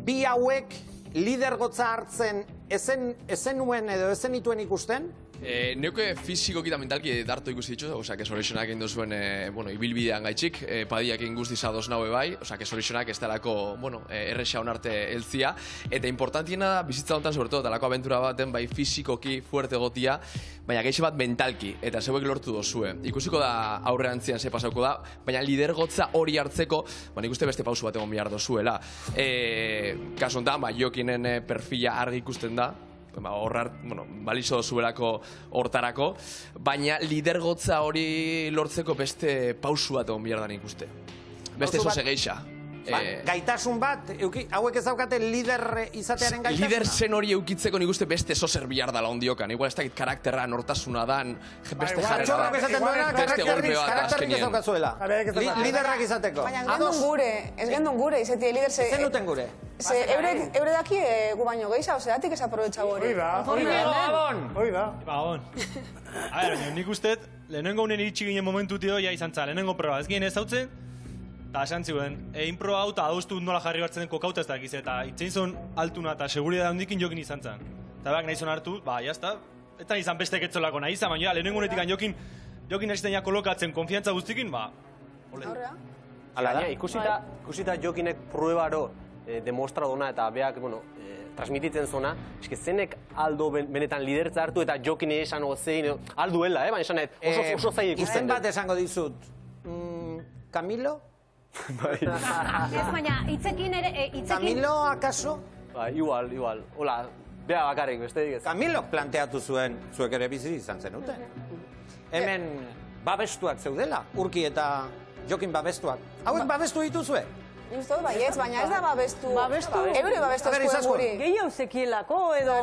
bi hauek lidergotza hartzen ezen nuen edo ezen ituen ikusten? Neuke fizikoki eta mentalki dartu ikusi ditu, osea, que Sorixonak egin duzuen, bueno, ibilbidean gaitxik, Padiak egin guztiz ados naue bai, osea, que Sorixonak ez talako, bueno, erresa honarte heltzia, eta importantiena da, bizitza honetan, sobre todo, talako abentura baten, bai, fizikoki fuerte gotia, baina gaixe bat mentalki, eta zeuek lortu dozue. Ikusiko da aurrerantzian ze pasauko da, baina lidergotza hori hartzeko, nik uste beste pausu bat egon behar dozuela. Kasu honetan, Jokinen perfila argi ikusten da, balizo zuelako hortarako, baina lidergotza hori lortzeko beste pausu bat egon behar da nik uste. Beste zoze geixa. Gaitasun bat, hauek ez daukate lider izatearen gaitasuna? Lider zen hori eukitzeko nik uste beste zozer bihar dala ondiokan. Igual ez dakit karakterra, nortasuna dan, beste jarrera da, beste golpe bat karakterrik ez daukazuela. Liderrak izateko. Baina ez gendun gure, izatea lider ze... Zen duten gure? Eure daki gu baino gehiago, zeratik ez aprobetxago hori. Hoi da. Gabon. A ver, nik uste, lehenengo unen iritsi ginen momentutio, ja izan za, lehenengo proba, ez ginen ez hautzen, eta esan ziren, proba hau eta adostu nola jarri hartzen kokauta ez dakiz, eta itzein zon altuna eta seguridad handikin Jokin izan zen. Eta behar nahi zon hartu, jazta, eta izan beste ketzolako nahi izan, baina lehenengo unetik Jokin esiten kolokatzen konfiantza guztikin, ole. Ala, ikusita Jokinek pruebaro demostra dona eta beak, transmititzen zona, eske zenek aldo benetan lidertza hartu eta Jokin esan ozein, alduela, baina esan oso zain ikusten. Izen bat esango dizut, Camilo? Ez, baina hitzekin ere... Camilo, akaso? Igual. Hola, bea bakarrik, beste digez. Camilo planteatu zuen, zuek ere bizi izan zenuten. Hemen babestuak zeudela, Urki eta Jokin babestuak. Hauek babestu dituzue? Justo, baietz, baina ez da babestu. Eure babestu eskuen guri. Gehiago zekielako edo...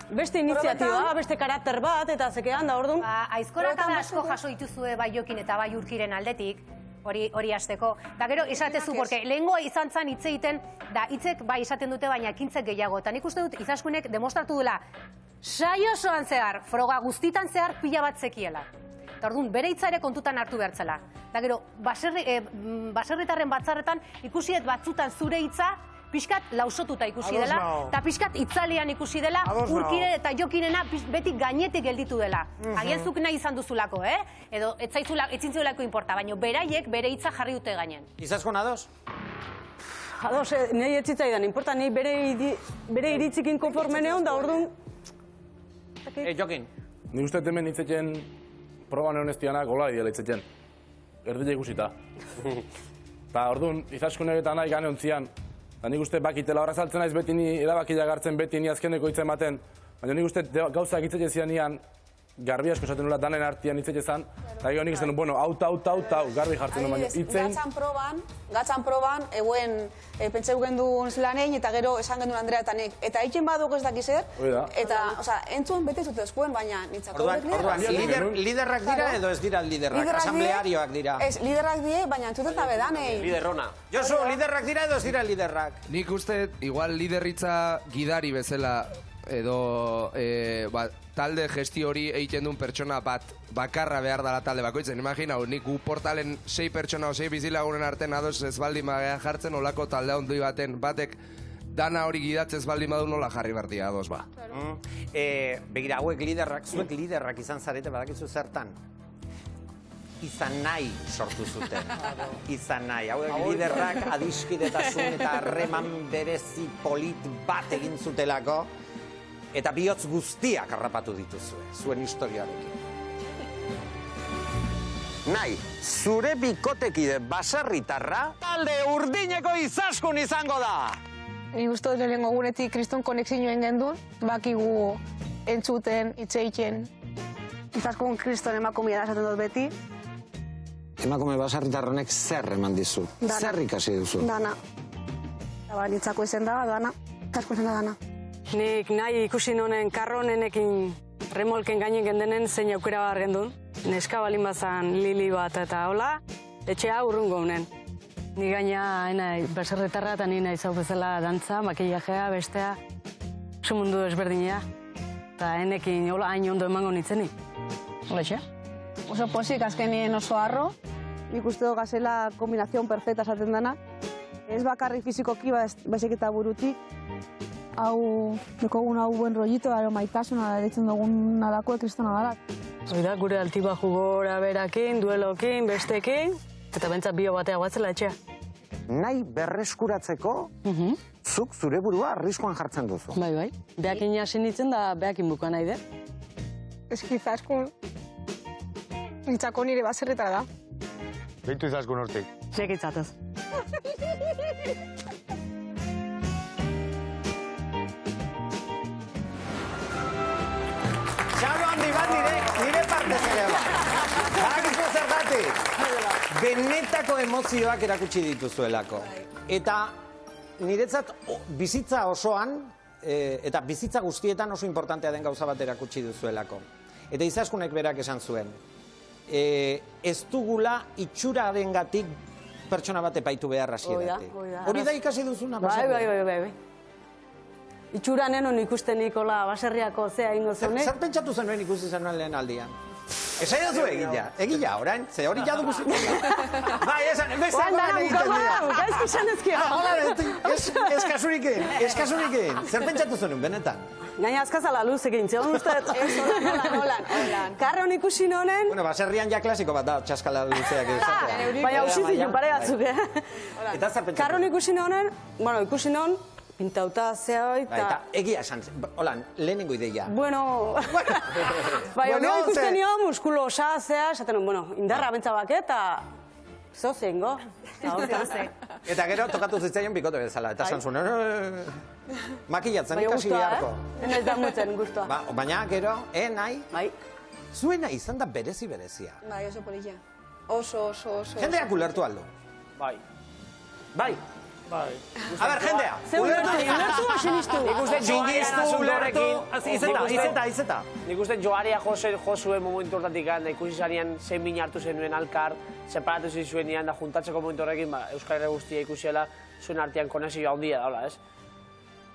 Beste iniziatiba, beste karakter bat, eta zekean da, orduan. Aizkorak asko jaso dituzue bai Jokin eta bai Urkiren aldetik, hori hasteko. Da gero, esatezu, porque lehengoa izan zan hitz egiten, da hitzek bai esaten dute, baina ekintzek gehiago. Eta nik uste dut, Izaskunek demostratu dela, saiosoan zehar, froga guztitan zehar pila bat zekiela. Eta orduan, bere hitza ere kontutan hartu behartzela. Da gero, baserritarren batzarretan, ikusiet batzutan zure hitza, pixkat lausotuta ikusi dela, eta pixkat itzalean ikusi dela, Urkire eta Jokinena beti gainetik gelditu dela. Agian zuk nahi izan duzulako, edo etzintzulako inporta, baina beraiek bere hitza jarri dute gainen. Izaskon ados? Ados, nahi etzitzaidan, inporta, nahi bere iritzikin konforme neon, da orduan... Jokin. Nik uste hemen hitzeten proban honestianak gola ideala hitzeten. Erdile ikusita. Eta orduan, Izaskunek eta nahi gane ontzian, eta nik uste bakitela horra saltzen naiz beti ni erabakiak hartzen beti ni azkeneko hitzen baten, baina nik uste gauzak hitzetzen zian nian garbi asko esaten nula danen artian hitz ezan, eta gero nik esan, bueno, hau, garbi jartzen du, baina hitzen... Gatzan proban, eguen pentseu gendu zelanein, eta gero esan gendu Andrea eta nik. Eta egin baduk ez dakizer, eta, entzun bete zut ezkuen, baina nitzako horrek liderrak. Liderrak dira edo ez dira liderrak? Asamblearioak dira? Ez, liderrak die, baina entzuten da bedanei. Liderrona. Josu, liderrak dira edo ez dira liderrak? Nik uste, igual liderritza gidari bezala, edo talde gestio hori egiten duen pertsona bat bakarra behar dela talde bakoitzen. Imaginau, nik gu portalen 6 pertsona o 6 bizilagunen artean ados ez baldin bagea jartzen, olako talde hondui baten batek dana hori gidatzez baldin badu nola jarri berdia ados ba. Begira, hauek liderrak, zuek liderrak izan zarete badakizu zertan? Izan nahi sortu zuten. Izan nahi. Hauek liderrak adiskidetasun eta harreman berezi polit bat egin zutelako, eta bihotz guztiak harrapatu dituzue, zuen historiarekin. Nahi, zure bikotekide baserritarra, talde urdineko izaskun izango da! Ni uste lehenengo guretik kriston konexioen gendun, bakigu entzuten, itxeiken. Izaskun kriston emakumea da esaten dut beti. Emakume baserritarronek zer eman dizu? Zer ikasi duzu? Dana. Nitzako izen da, dana. Izaskun izen da, dana. Nik nahi ikusi nonen karronenekin remolken gainen gendenen zein aukera bar gendun. Neska balin bazan lili bat eta hola, etxea urrungo honen. Ni gaina baserritarra eta nina izau bezala dantza, makillajea, bestea, oso mundu ezberdinea. Eta enekin hola hain ondo emango nitzenik. Hola etxe? Oso posik azkenien oso harro, nik uste dugu gazela kombinazion perfecta esaten dana. Ez bakarri fizikoki, baizik eta burutik. Hau, dekogun hau buen rollito, maitasuna, ditzen dugun nadako kristona dara. Oida, gure altiba jugora berakin, duelokin, bestekin, eta bentsat bio batea guatzela etxea. Nahi berreskuratzeko, zuk zure burua arriskuan jartzen duzu. Bai. Beakin hasi nintzen da beakin buka nahi de. Eski Izaskun, nintzako nire baserritara da. Beitu Izaskun hortik. Sekitzatez. Txalo handi bat nire parte zere bat. Bakizu zergatik. Benetako emozioak erakutsi dituzuelako. Eta niretzat bizitza osoan, eta bizitza guztietan oso importantea den gauza bat erakutsi duzuelako. Eta Izaskunek berak esan zuen. Ez dugula itxurarengatik pertsona bat epaitu behar hasieratik. Hori da ikasi duzuna? Bai. Itxuranen hon ikusten nikola baserriako zea ingo zune. Zer pentsatu zenuen ikusi zenuen lehen aldian? Esai da zu egila, orain, ze hori jadu guzik. Bai, esan, beste golan egiten dira. Gaizki esan ezkia. Eskasurikin. Zer pentsatu zenuen, benetan? Gaina azkazala luz egin, zegoen uste? Holan. Karre hon ikusi nonen... Bueno, baserrian ja klasiko bat da, txaskala luzeak izatea. Baina hausi zituen pare batzuk, Eta zer pentsatu? Karre hon ikusi nonen, ikusi non, pintauta zea hoi, eta... Egia esan, holan, lehenengo ideia. Bueno... Bai, hori ikusten nio, muskulo osa zea, esaten, indarra bentzabak eta... Zozengo. Eta gero, tokatu zitzaion bikote bezala, eta esan zuen, makillatzen ikasi beharko. Ez da mutzen, guztua. Baina gero, nahi? Bai. Zuena izan da berezia. Bai, oso polikia. Oso. Jendeak ulertu aldo. Bai. A ber, jendea. Ulertu o sinistu? Nik uste joaria nazun horrekin. Izeta. Nik uste joaria josuen momentu hortatik da ikusi zanean zein min hartu zenuen alkar, separatu zizuen nian da juntatzeko momentu horrekin, Euskal Herria guztia ikusiela, zuen artean konexioa handia da, hola, ez?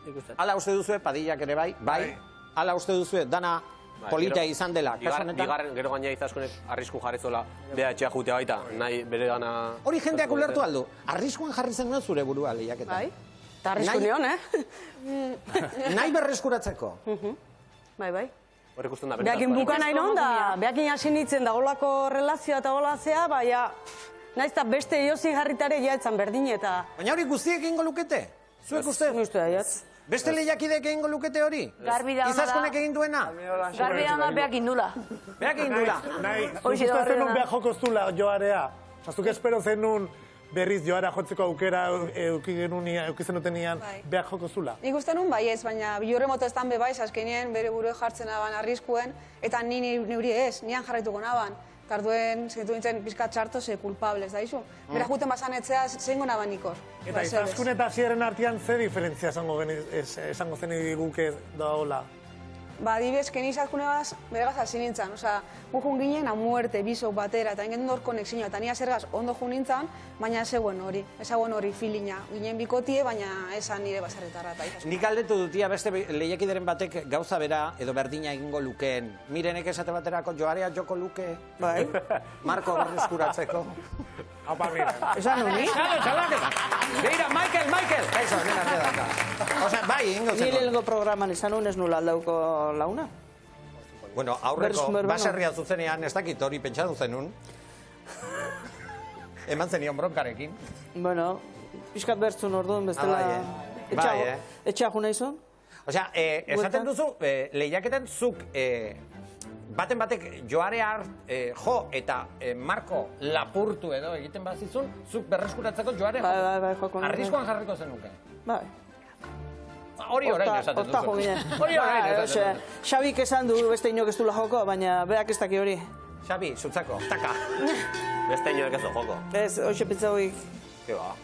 Nik uste. Hala uste duzue, Padillak ere bai? Bai. Hala uste duzue, dana polita izan dela. Bigarren, gero gaina Izaskunek arrisku jarrizola BH jutea baita, nahi bere gana... Hori jendeak ulertu aldu, arriskuan jarri zen zure burua lehiaketa. Bai, eta arrisku nion, Nahi berreskuratzeko. Bai. Hor ikusten da, behakin buka nahi non da, behakin hasi nintzen da golako relazioa eta golazea, baina nahiz eta beste iozin jarritare jaetzan berdin eta... Baina hori guztiek egingo lukete? Zuek uste? Uste da, jatz. Beste lehiakidek egingo lukete hori? Izaskunek egin duena? Garbi da beak indula. Beak indula. Nahi, ikusten zenun behar jokoztula joarea. Zazuk espero zenun berriz joara jotzeko aukera eukizenutenean behar joko zula? Nik uste nun baiez, baina biurremoto ez dan bebaiz, azkenien bere burue jartzen aban arriskuen, eta ni neuri ez, nian jarraituko naban. Tarduen, segitu nintzen, pizka txarto ze kulpables, da izu. Bera juten basan etzea, zein gona banikor. Eta Izaskun eta Asierren artean ze diferentzia esango zen guke da hola? Ba, adibidez, keni Izaskunegaz beregaz hasi nintzen. Osa, gu jun ginen a muerte, bisok batera, eta ingen dut konexioa, eta nia zergaz ondo jun nintzen, baina ez eguen hori filina. Ginen bikotie, baina esan nire baserritarra eta Izaskun. Nik aldetu dutia beste lehiakideren batek gauza bera edo berdina egingo lukeen. Mirenek esate baterako joarea joko luke. Bai. Marko berreskuratzeko. Apa, mira. Esan nuni? Beira, Michael! Eso, nena, te daka. Osa, bai, ingo zeko. Ni lehenko programan esan nun ez nula aldauko launa. Bueno, aurreko baserria zuzenean ez dakit hori pentsatu zenun. Eman zenion bronkarekin. Bueno, pixkat bertzun orduan bestela etxea juna izun. Osea, esaten duzu, lehiaketan zuk baten batek joare jo eta Marko lapurtu edo egiten bazizun, zuk berreskuratzeko joare jo. Arriskoan jarriko zenuke. Bai. Hori orain esaten duzu. Hori orain esaten duzu. Xabik esan du beste inok ez dula joko, baina berak ez daki hori. Xabi, zutzako, taka. Beste inok ez du joko. Ez, hoxe pitzauik. Ke ba.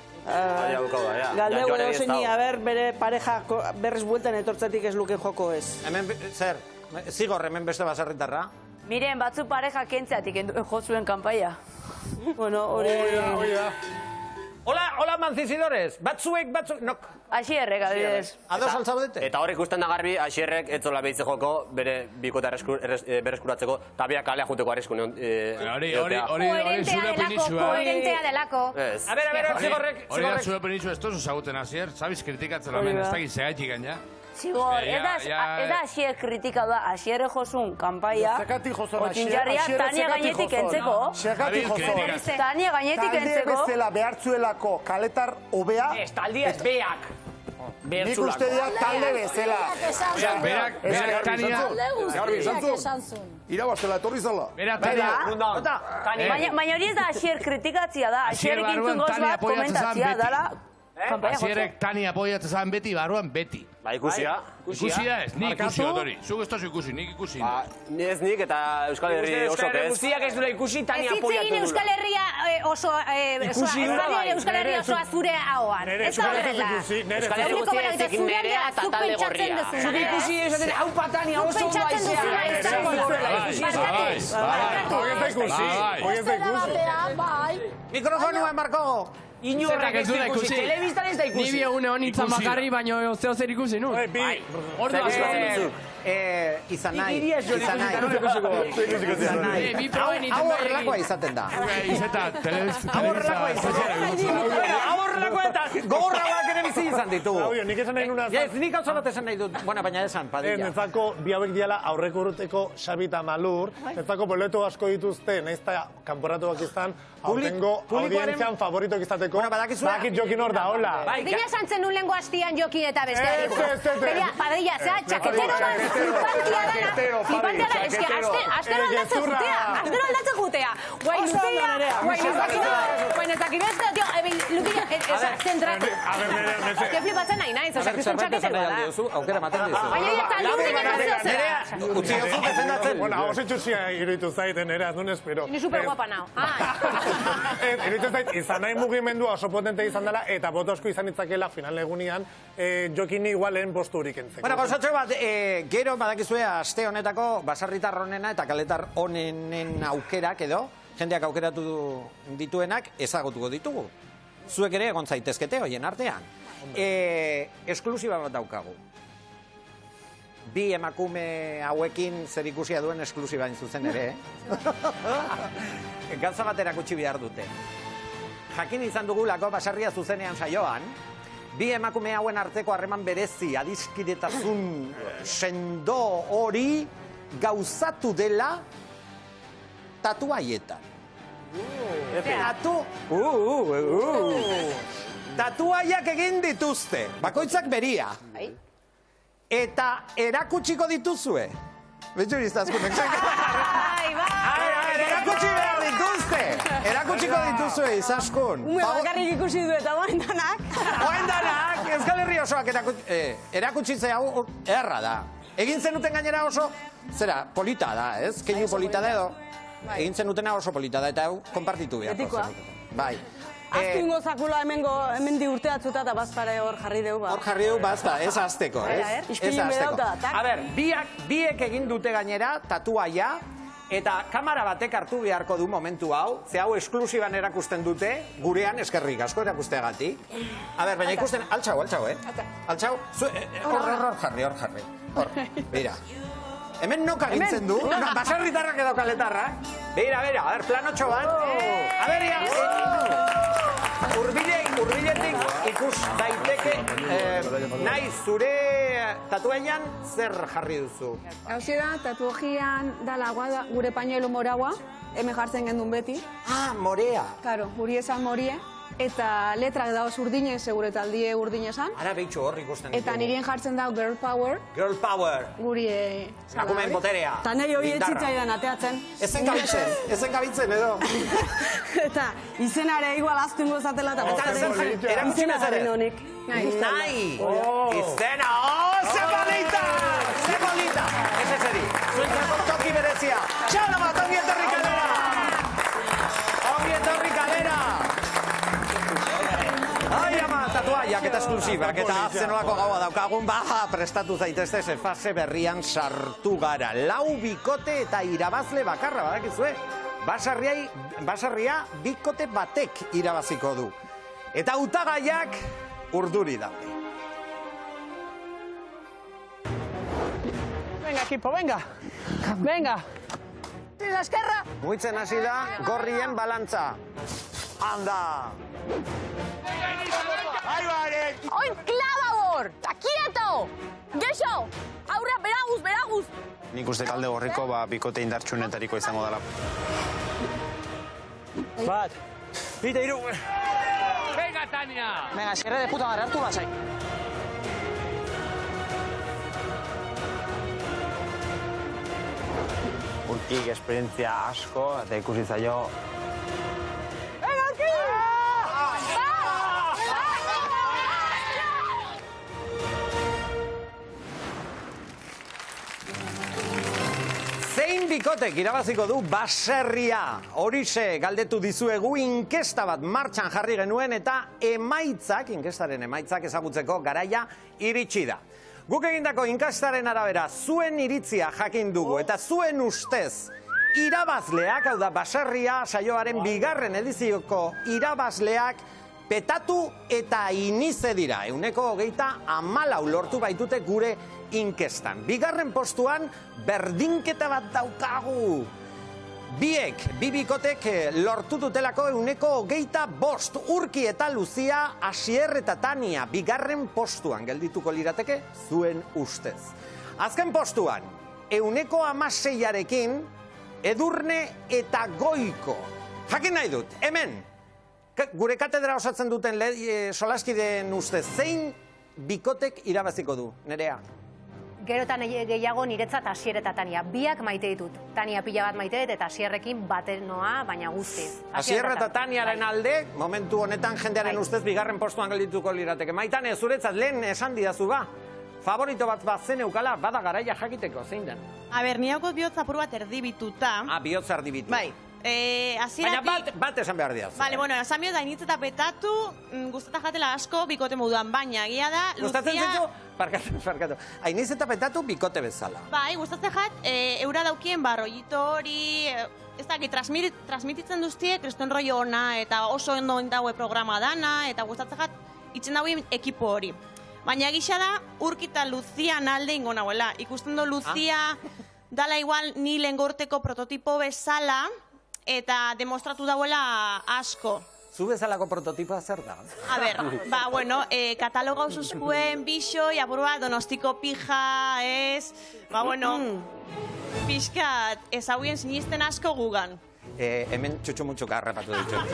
Galdeu edo zeini, haber, bere pareja berrez bueltan etortzatik ez luke joko ez. Hemen, zer, zigor hemen beste baserritarra? Miren, batzu pareja kentzeatik jo zuen kanpaia. Bueno, hori... Hola, mancisidores! Batzuek, nok... Asierrek, adibidez. Ados altzaudete? Eta hor ikusten da garbi, Asierrek etzola behitze joko, bere bikota berreskuratzeko, eta biak kalea juteko arriskun. Hori zure penitsua. Koherentea delako. A ver, zigorrek. Hori da zure penitsua, ez tozu zaguten Asier, zabiz kritikatzen hemen, ez dakit segaitik gaina. Zigor, ez da Asier kritika da, Asierre josun kanpaia, otxintxarria Tania gainetik entzeko. Tania gainetik entzeko. Talde bezala behartzuelako kaletar obea. Ez, taldia ez beak. Nik uste dira talde bezala. Berak Tania... Talde guztiak esan zuen. Irabaztela, etorri zala. Baina hori ez da Asier kritikatzia da, Asierrek intzun goz bat komentatzia dala. Asierrek Tania apoiatzen zan beti, barruan beti. Ba, ikusia. Ikusia ez, nik ikusi otori. Zuk ez tozu ikusi, nik ikusi. Ni ez nik eta Euskal Herri oso ez. Guztiak ez dula ikusi, Tania apoiatu dula. Ez Euskal Herria oso... Euskal Herria osoa zure ahoan. Ez da horrela. Euskal Herri guztiak nerea eta talde gorria. Zuk ikusi esaten, haupa Tania oso Mikrofonua, Marko! Inorrak ez da ikusi, telebistan ez da ikusi. Ni biogune honitzen bakarri, baino zeo zer ikusi nun. Ordu izan nahi. Hau horrelakoa izaten da. Hau horrelakoa eta gogorragoak ere bizi izan ditu. Nik esan nahi nuna... Nik hau bat esan nahi dut. Bueno, baina esan, Padilla. Netzako bi hauek diala aurreko urteko Xabi eta Malur. Netzako boleto asko dituzte, nahiz eta kanporatuak izan, aurtengo audientzian favoritoak izateko. Bakit jokin hor da, hola. Dina santzen nun lengo hastian jokin eta beste. Padilla, zera, txaketero bat, flipantia dana. Flipantia dana, eski, astero aldatzen jutea. Astero aldatzen jutea. Guain lutea, guain ezakibeste, tio, lutia, zentratu. Azke flipatzen nahi naiz, oza, kriston txaketero da. Aukera maten dizu. Baina eta lutik eta zera. Utsi oso defendatzen. Bueno, hau zitxusia iruditu zaiten, eraz, nun espero. Ni superguapa nao. Iruditu zait, izan nahi mugimendua oso potente izan dela, eta boto asko izan itzakela final egunean, jokini igualen postu horik entzeko. Bueno, gauzatxo bat, gero badakizue aste honetako baserritar honena eta kaletar honenen aukerak edo, jendeak aukeratu dituenak ezagutuko ditugu. Zuek ere egon zaitezkete hoien artean. Esklusiba bat daukagu. Bi emakume hauekin zer ikusia duen esklusiba zuzen ere. Gauza bat erakutsi behar dute. Jakin izan dugulako baserria zuzenean saioan, bi emakume hauen arteko harreman berezi, adiskidetasun sendo hori gauzatu dela tatuaietan. Tatuaiak egin dituzte, bakoitzak beria. Eta erakutsiko dituzue. Betxu iztazkunek. Erakutsi behar dituzte. Erakutsiko dituzue, izaskun. Ume bakarrik ikusi du eta oendanak. Oendanak, Euskal Herri osoak erakutsitze hau erra da. Egin zenuten gainera oso, zera, polita da, ez? Keinu polita da edo. Egin zenutena oso polita da, eta hau konpartitu beharko zenuten. Bai. Aztu ingo zakula hemen di urteatzuta eta bazpare hor jarri deu ba. Hor jarri deu bazpa, ez azteko, ez? Ez azteko. A ber, biek egin dute gainera, tatuaia, eta kamera batek hartu beharko du momentu hau, ze hau esklusiban erakusten dute, gurean eskerrik asko erakusteagatik. A ber, baina ikusten, altxau, altxau, hor jarri. Hor, beira. Hemen nok agintzen du, baserritarrak edo kaletarrak. Beira, a ber, planotxo bat. A ber, Urbiletik ikus daiteke, nahi zure tatuaian zer jarri duzu? Hauze da, tatuajian dala gure pañuelo moraua, hemen jartzen gendun beti. Ah, morea. Karo, guri esan morie. Eta letrak dauz urdine, segure taldie urdine esan. Ara behitxo hor ikusten ditugu. Eta nirien jartzen dau Girl Power. Girl Power. Guri emakumeen boterea. Eta nahi hori etzitzaidan ateatzen. Ezen gabitzen edo. Eta izenare igual aztu ingo zatela eta izenaren honik. Nahi! Izena! Ze bonita! Ze bonita! Ez ezeri, zuentzako toki berezia. Txalo bat, ongi etorri kalera! Ongi etorri kalera! Ai, ama, tatuaiak eta esklusibak, eta zenolako gaua daukagun, prestatu zaitezte ze fase berrian sartu gara. 4 bikote eta irabazle bakarra, badakizue? Basarria bikote batek irabaziko du. Eta hautagaiak urduri daude. Venga, equipo, venga. Venga. La esquerra. Muitzen hasi da, gorrien balantza. Anda! Oin, klababor! Akieto! Geixo! Aurra, beraguz! Nik uste talde gorriko bikote indartsunetariko izango dela. Bat, bite iru. Venga, Tania! Venga, eskerre de puta madre, hartu lasai. Urtik esperientzia asko, eta ikusi zaio. Zein bikotek irabaziko du baserria? Horixe galdetu dizuegu inkesta bat martxan jarri genuen eta inkestaren emaitzak ezagutzeko garaia iritsi da. Guk egindako inkestaren arabera zuen iritzia jakin dugu eta zuen ustez irabazleak, hau da baserria saioaren 2. edizioko irabazleak petatu eta inize dira. 24% lortu baitute gure inkestan. 2. postuan berdinketa bat daukagu. Bi bikotek lortu dutelako 25%. Urki eta Luzia, Asier eta Tania 2. postuan geldituko lirateke zuen ustez. Azken postuan, 16%arekin Edurne eta Goiko. Jakin nahi dut, hemen, gure katedra osatzen duten solaskideen ustez, zein bikotek irabaziko du, Nerea? Gerotan gehiago niretzat Asier eta Tania. Biak maite ditut. Tania pila bat maite dut eta Asierrekin baten noa, baina guztiz. Asier eta Taniaren alde, momentu honetan jendearen ustez 2. postuan geldituko lirateke. Maitane, zuretzat lehen esan didazu ba? Favorito bat zen eukala, bada garaia jakiteko, zein den? A ber, niako bihotz apur bat erdibituta. Bihotz erdibitu. Bai. Baina bat esan behar diaz. Bale, bueno, esan bihot da initz eta petatu, guztata jatela asko bikote moduan, baina egia da, Gustatzen zitu, parkatu, hainiz eta petatu bikote bezala. Bai, gustatzen jat, eura daukien rollito hori, ez da, transmititzen duztie, kriston rollo ona, eta oso ondo daue programa dana, eta gustatzen jat, itzen dauen ekipo hori. Baina egisa da, Urki eta Luzia alde ingo nahuela. Ikusten du Luzia dala igual ni lengorteko prototipo bezala, eta demostratu dauela asko. Zu bezalako prototipoa zer da? A ber, bueno, kataloga usuzkuen bixo, apurua donostiko pija, ez, bueno, pixkat, ezauien sinisten asko gugan. Hemen txutxu-mutxuka harrapatu ditut.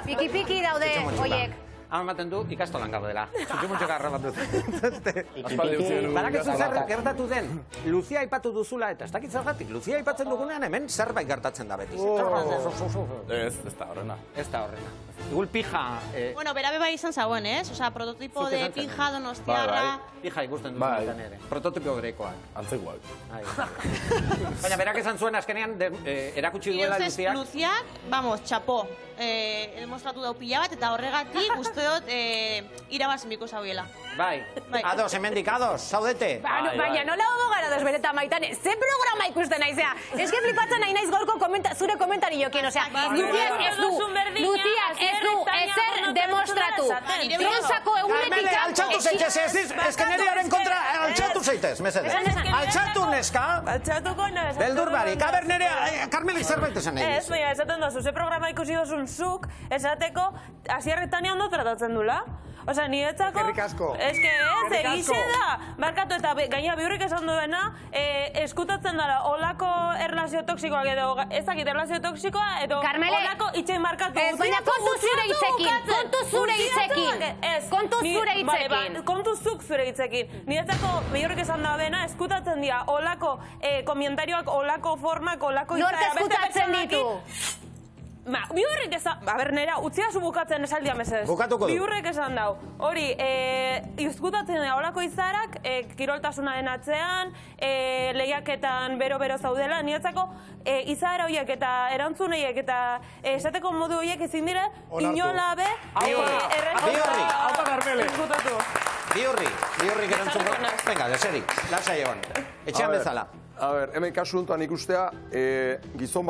Piki-piki daude, oiek. hau ematen du ikastolan gabo dela. Txutxumutxo garra bat dut. Aspaldi Badakizu zer gertatu den, Lucia aipatu duzula, eta ez dakit zergatik, Lucia aipatzen dugunean hemen zerbait gertatzen da beti. Ez da horrena. Ez da horrena. Igual pija... Bueno, bera bai izan zauen, ez? Osa, prototipo de pija donostiarra... Pija ikusten duzunetan ere. Prototipo grekoak. Antzekoak. Baina berak esan zuen azkenean erakutsi duela Luciak. Luciak, vamos, txapo. Demostratu dau pila bat, eta horregatik uste dut irabazin biko zauela. Bai, ados, hemendik, ados, zaudete. Baina nola homo gara dos bereta maitan, ze programa ikusten naizea? Ez que flipatzen nahi naiz gorko zure komentariokin, osea, Luciak ez du ezer demostratu. Tronzako egunetik... Carmele, altxatu zeitez, ez que neriaren kontra altxatu zeitez, mesedez. Altxatu neska. Altxatuko no. Beldur barik, aber nerea, Carmeli zerbait esan nahi. Ez, baina esaten dozu, ze programa ikusi dozun zuk, esateko, Asierretania ondo tratatzen dula. Osea, niretzako... Eskerrik asko. Ez que ez, egize da. Barkatu eta gaina Bihurrik esan duena, eskutatzen dara olako erlazio toksikoak edo, ez dakit erlazio toksikoa, edo olako itxein markatu. Ez, baina kontu zure hitzekin, kontu zure hitzekin. Kontu zure hitzekin. Kontu zuk zure hitzekin. Niretzako Bihurrik esan da dena, eskutatzen dira olako komentarioak, olako formak, olako... Nork eskutatzen ditu? Bihurrik esan... nera, utziazu bukatzen esaldia mesedez. Bukatuko du. Bihurrik esan dau. Hori, izkutatzen da olako izarak, kiroltasunaren atzean, lehiaketan bero-bero zaudela, niretzako izara horiek eta erantzuneiek eta esateko modu horiek ezin dire, inola be... Bihurrik erantzungo. Venga, deseri, lasai egon. Etxean bezala. A ber, hemen kasu honetan ikustea, gizon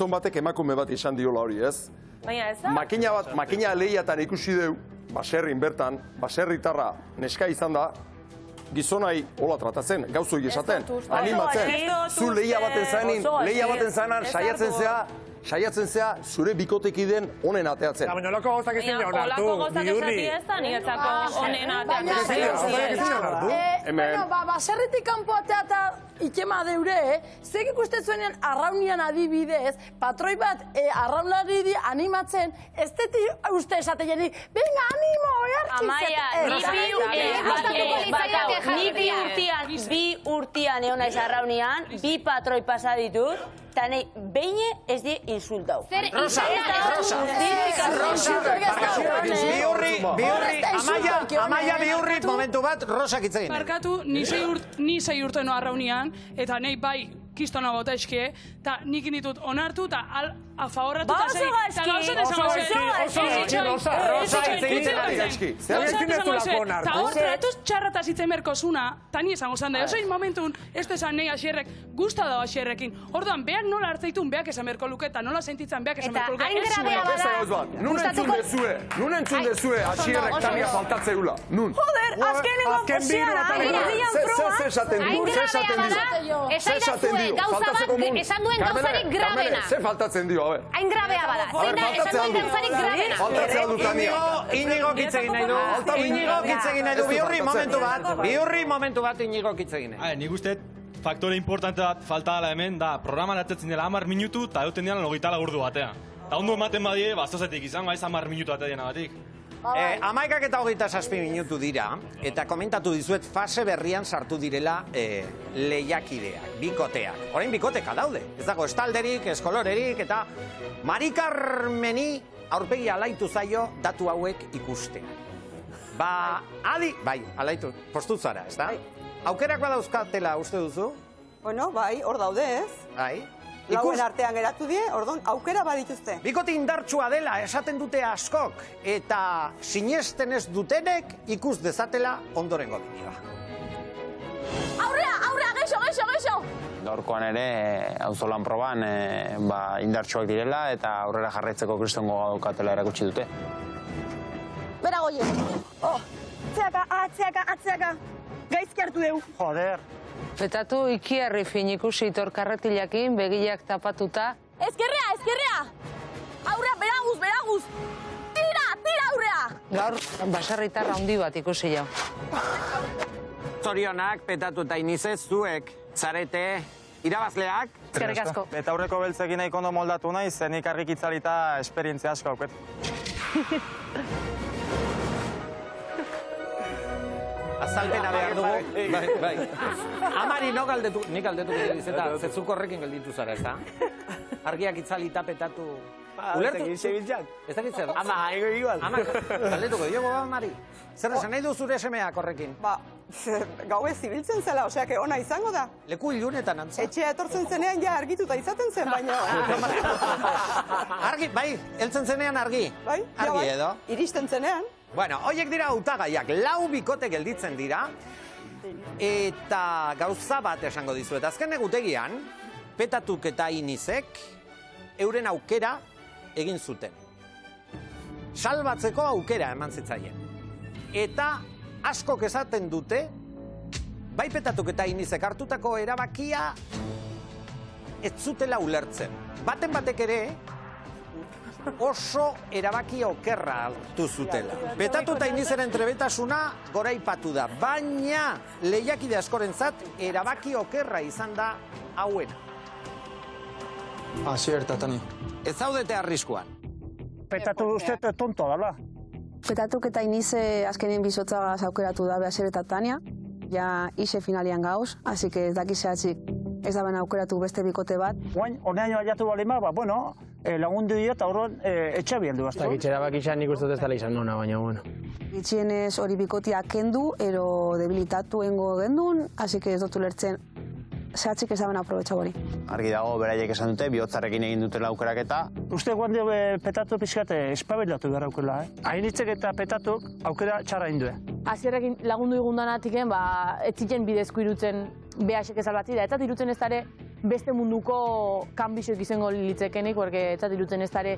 batek emakume bat izan diola hori, ez? Baina ez da? Makina lehiatan ikusi deu, baserrin bertan, baserritarra neska izan da, gizonai hola tratatzen, gauzoi esaten, animatzen. Zu lehia baten zanen, saiatzen zea zure bikotekiden honen ateatzen. Baina olako gauzak ezin jaun hartu, Bihurri. Ez da niretzako honen ateatzen. Bueno, baserritik kanpo atea eta ikema deure, zeg ikusten zuenean arraunian adibidez, patroi bat arraunlari animatzen, ez deti uste esaten jeni, venga, animo, bi urtian egon naiz arraunian, bi patroi pasa ditut, eta nahi, beine ez di insultau. Rosa, Amaia Bihurri, momentu bat, Rosak hitz egin. Barkatu, ni 6 urte noa arraunian, eta nahi bai kistona bota eske, eta nik ditut onartu, eta afaorratu eta zei. Eta hor, tratuz txarrataz itzen berkozuna, eta ni esango zan da, osoin momentun, ez da esan nahi Asierrek, guzta da Asierrekin. Orduan, beak nola hartzeitun, beak esan berko luke, eta nola sentitzen beak esan berko luke. Eta hain grabea bada... Nun entzun dezue Asierrek tania faltatze gula? Nun? Joder, azkenengo posiara, esan duen gauzarik grabena. Ze faltatzen dio, a ber. Hain grabea bada. Esan duen gauzarik grabena. Faltatzea dut, Tania. Inigo kitzegin nahi du. Inigo kitzegin nahi du. Bihurri, momentu bat, Inigo kitzegin nahi. Nik uste faktore importante bat falta dela hemen, da programan atetzen dela 10 minutu eta euten dela 24 ordu batean. Eta ondo ematen badie, bastozetik izan, baiz 10 minutu atediena batik. 11:27 minutu dira, eta komentatu dizuet fase berrian sartu direla lehiakideak, bikoteak. Orain bikoteka daude, ez dago estalderik, eskolorerik, eta Mari Carmeni aurpegi alaitu zaio datu hauek ikustean. Bai, alaitu, postu zara, ez da? Aukerak badauzkatela uste duzu? Bueno, bai, hor daude, ez? Bai. Lauen artean geratu die, orduan aukera badituzte. Bikote indartsua dela esaten dute askok, eta sinesten ez dutenek ikus dezatela ondorengo bideoa. Aurrea, geixo! Gaurkoan ere, auzolan proban, indartsuak direla eta aurrera jarraitzeko kristongo daukatela erakutsi dute. Bera goie. Atzeaka. Gaizki hartu deu. Joder. Petatu ikiarri fin ikusi torkarretilakin, begiak tapatuta. Ezkerrea! Aurrea, beraguz! Tira, aurrea! Gaur, basarritarra handi bat ikusi jau. Zorionak, Petatu eta Inize, zuek, zarete, irabazleak. Eskerrik asko. Eta aurreko beltzekin nahiko ondo moldatu nahi, zenik argikitzalita esperientzia asko auket. Azalpena behar dugu. Bai. Amari, nik galdetu geldiz eta zetzuk horrekin gelditu zara, ez da? Argiak itzali tapetatu... Ulertu? Ez dakit zer? Ama, igual. Ama, galdetuko diogo, Amari. Zer esan nahi du zure semeak horrekin? Ba, gauez zibiltzen zela, oseak ona izango da. Leku ilunetan antza. Etxea etortzen zenean ja argituta izaten zen, baina... Argi, bai, heltzen zenean argi. Bai, argi edo. Iristen zenean. Bueno, hoiek dira hautagaiak, 4 bikote gelditzen dira, eta gauza bat esango dizuet. Azken egutegian, Petatuk eta Inizek euren aukera egin zuten. Salbatzeko aukera eman zitzaien. Eta askok esaten dute, bai Petatuk eta Inizek hartutako erabakia ez zutela ulertzen. Baten batek ere, oso erabaki okerra hartu zutela. Petatu eta Inizeren trebetasuna goraipatu da, baina lehiakide askorentzat erabaki okerra izan da hauena. Asierta, Tani. Ez zaudete arriskuan. Petatu uste tonto dala. Petatuk eta Inize azkenien bizotzagaz aukeratu da Asier eta Tania. Ja ise finalian gauz, así que ez dakizeatzik ez daben aukeratu beste bikote bat. Guain, honean baliatu balima, bueno, lagundu dio eta horren etxabi heldu azta. Gitxera bakitxan nik uste dut ez dela izan nona, baina, bueno. Gitxienez hori bikotia kendu, ero debilitatu engo gendun, así que ez dut ulertzen zehatzik ez daben aprobetxa hori. Argi dago, beraiek esan dute, bihotzarekin egin dutela aukeraketa. Uste guan dio Petatu pixkate espabilatu behar aukela, Ainitzek eta Petatuk aukera txarra indue. Asierrekin lagundu igundanak, ez ziren bidezko irutzen behasek ezalbatzi da, eta irutzen ez dara beste munduko kanbixoek izango litzekenik, porque ez irutzen ez dara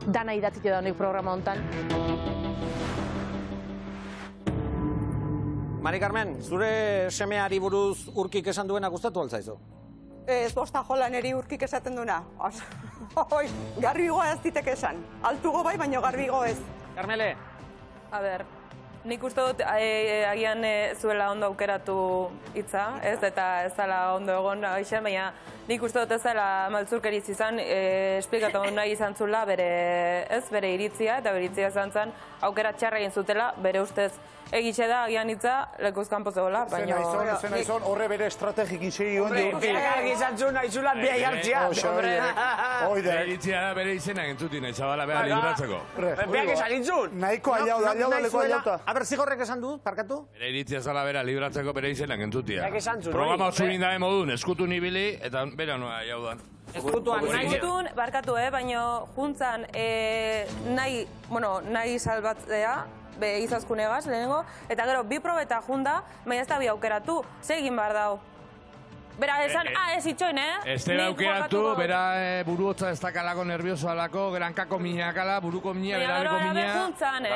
dana idatzite da honek programa hontan. Mari Carmen, zure semeari buruz Urkik esan duena gustatu altzaizu? Ez bosta jola neri Urkik esaten duna. Garbigoa ez ditek esan. Altugo bai, baina garbigo ez. Carmele? A ber, nik uste dut agian zuela ondo aukeratu hitza, ez? Eta ez dela ondo egon aixen, baina nik uste dut ez dela maltzurkeriz izan, esplikatu nahi izan zula bere iritzia, eta bere iritzia izan zen aukera txarra egin zutela, bere ustez egitxe da agian hitza lekuz kanpo zegoela, baina... Zen aizon, horre bere estrategik izegi hondi urki. Horre, egizan zuen nahizulat biai hartzia. Oide. Iritzia da bere izena entzutin, etxabala behar libratzeko. Beak esan intzun. Nahiko aliauda leku aliauta. Aber, zigorrek esan du, parkatu? Bere iritzia zala bera libratzeko bere izenak entzutia. Beak esan zuen. Programa otzurin dabe modun, eskutu nibili, eta bera noa jaudan. Eskutun, barkatu, baina juntzan nahi salbatzea, izazkunegaz, lehenengo, eta gero, bi probeta junda, baina ez da bi aukeratu, segin behar dau. Bera, esan, ez itxoin, Ez dela aukeratu, bera buru hotza ez dakalako nervioso alako, grankako minakala, buruko mina, berabeko mina. Juntzan,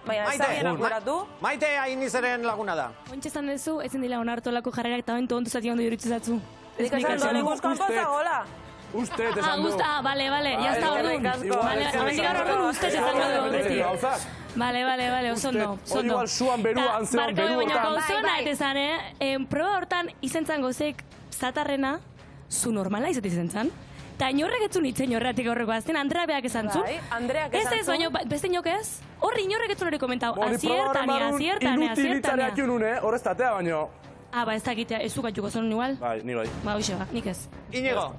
baina ez da bien aukeratu. Maite Ainizeren laguna da. Ointxe esan duzu, ezin dila onartu olako jarrerak eta ointu ondo zati ondo juritzen zatzu. Ez esan du, lekuz kanpo zagola. Usted esan du. Bale, ya está orduan. Amendigar orduan usted esan du. Bale, oso ondo. Hori igual zuan beruan, zean beru hortan. Baina gauzona, eta zan, proba hortan izentzan gozek zatarrena, zu normala izaten zan. Eta inorrek etzun itzen horretik horreko azten, Andrea beak esan zun. Andreak esan zun. Ez, baina beste inok ez? Horri inorrek etzun hori komentau. Aziertania. Inutilitzareak junun, horrez tatea baino. Ba, ez dakitea, ez zukatuko zonun igual. Bai, ni bai. Ba, hoxe ba, nik ez. Inigo.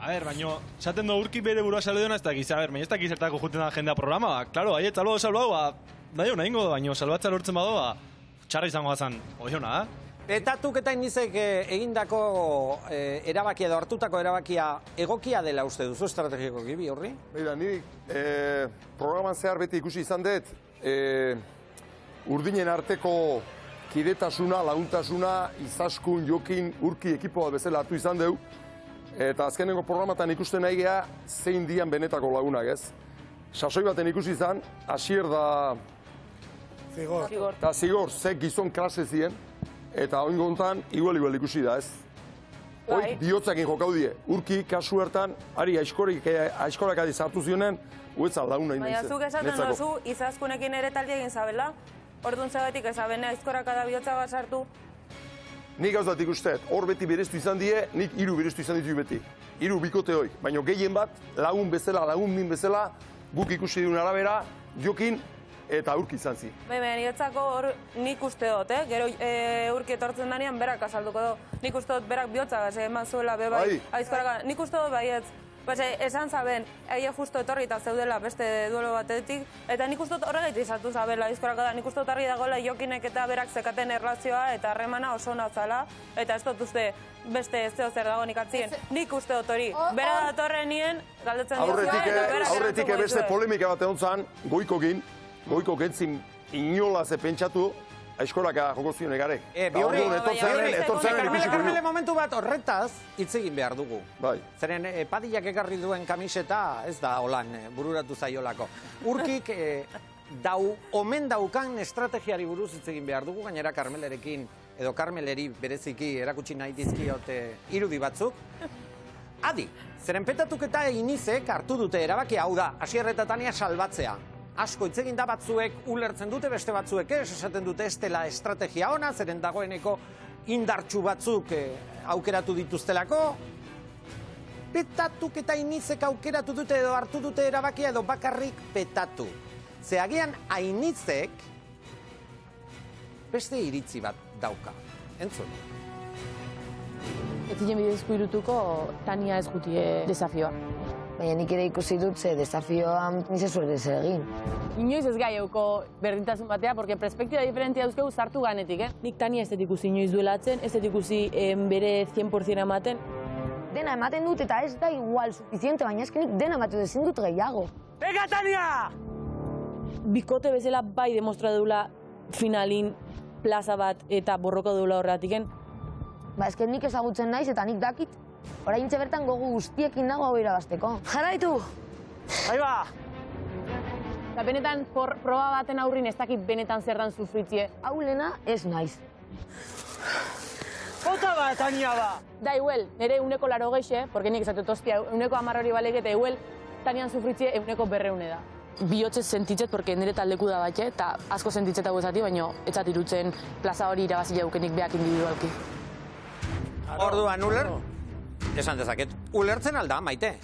A ber, baino, esaten do Urki bere burua saludena ez dakiz, a ber, baina ez dakiz zertako juten da jendea programa, klaro, haiet salbado salbado, nahi hona ingo, baino, salbatza lortzen bado, txarra izango gazan, oiona, Petatuk eta Inizek egindako erabakia edo hartutako erabakia egokia dela uste duzu estrategikoki bi horri? Beira, niri programan zehar beti ikusi izan dut, urdinen arteko kidetasuna, laguntasuna, Izaskun, Jokin, Urki ekipoa bezala hartu izan deu. Eta azkenengo programatan ikusten nahi geha zein dian benetako lagunak, ez? Sasoi baten ikusi izan, Asier da... Zigor. Eta Zigor, ze gizon klase ziren, eta oingo hontan igual ikusi da, ez? Hoi bihotzakin jokau die. Urki, kasu hartan, ari aizkorak adiz hartu zionen, huetza laguna baina zuk esaten dozu, Izazkunekin ere talde egin zabela, orduan zegatik ezabene aizkorak ada bihotza bat sartu. Nik gauzatik usteet, hor beti bereztu izan die, nik 3 bereztu izan ditu beti. 3 bikote hoi, baina gehien bat, lagun bezala, lagun min bezala, guk ikusi duen arabera, Jokin eta Urki izan zi. Niretzako hor nik uste dut, gero Urki etortzen danean berak azalduko du. Nik uste dut berak bihotzagaz eman zuela bebai aizkoraka. Nik uste dut baietz. Esan zaben, egia justo etorri eta zeudela beste duelo batetik, eta nik uste dut horregait izatu zabela aizkoraka da. Nik uste dut argi dagoela Jokinek eta berak zekaten erlazioa eta harremana oso nazala, eta ez dut uste beste zeo zer dago nik atzien. Nik uste dut hori. Bera datorren nien, galdetzen dira. Aurretik beste polemika bat egon zan, goiko gentzin inola ze pentsatu, aizkoraka joko zion egarek. Etortzaren ikusiko du. Momentu bat horretaz hitz egin behar dugu. Zeren Padillak ekarri duen kamiseta ez da holan bururatu zaiolako. Urkik omen daukan estrategiari buruz hitz egin behar dugu, gainera Karmelerekin edo Karmeleri bereziki erakutsi nahi dizkiot irudi batzuk. Adi, zeren petatuk eta Inizek hartu dute erabaki hau da, Asier eta Tania salbatzea. Asko hitz egin da batzuek ulertzen dute, beste batzuek ez, esaten dute ez dela estrategia ona, zeren dagoeneko indartsu batzuk aukeratu dituztelako. Petatuk eta Ainizek aukeratu dute edo hartu dute erabakia edo bakarrik petatu. Ze agian Ainizek beste iritzi bat dauka. Entzun. Ez ziren bidezko irutuko Tania ez gutie desafioa. Baina nik ere ikusi dut ze desafioan nize zuerte zer egin. Inoiz ez gai euko berdintasun batea, porque perspektiba diferentia dauzkegu sartu ganetik, Nik Tania ez dut ikusi inoiz duelatzen, ez dut ikusi bere 100% ematen. Dena ematen dut eta ez da igual suficiente, baina eskenik dena ematen ezin dut gehiago. Venga, Tania! Bikote bezala bai demostra deula finalin plaza bat eta borroko deula horretiken. Ba, esken nik ezagutzen naiz eta nik dakit. Oraintxe bertan gogo guztiekin nago hau irabazteko. Jarraitu! Bai ba! Eta benetan proba baten aurrin ez dakit benetan zer dan sufritzie. Hau lena ez naiz. Bota ba, Tania ba! Da, igual, nire euneko 80, porque nik esatut ostia, euneko 10 hori balek eta igual Tanian sufritzie euneko 200 da. Bihotzez sentitzet, porque nire taldeku da bat, eta asko sentitzet hau ezati, baina etzat irutzen plaza hori irabazi jaukenik beak individualki. Orduan, esan dezaket, ulertzen alda, Maite?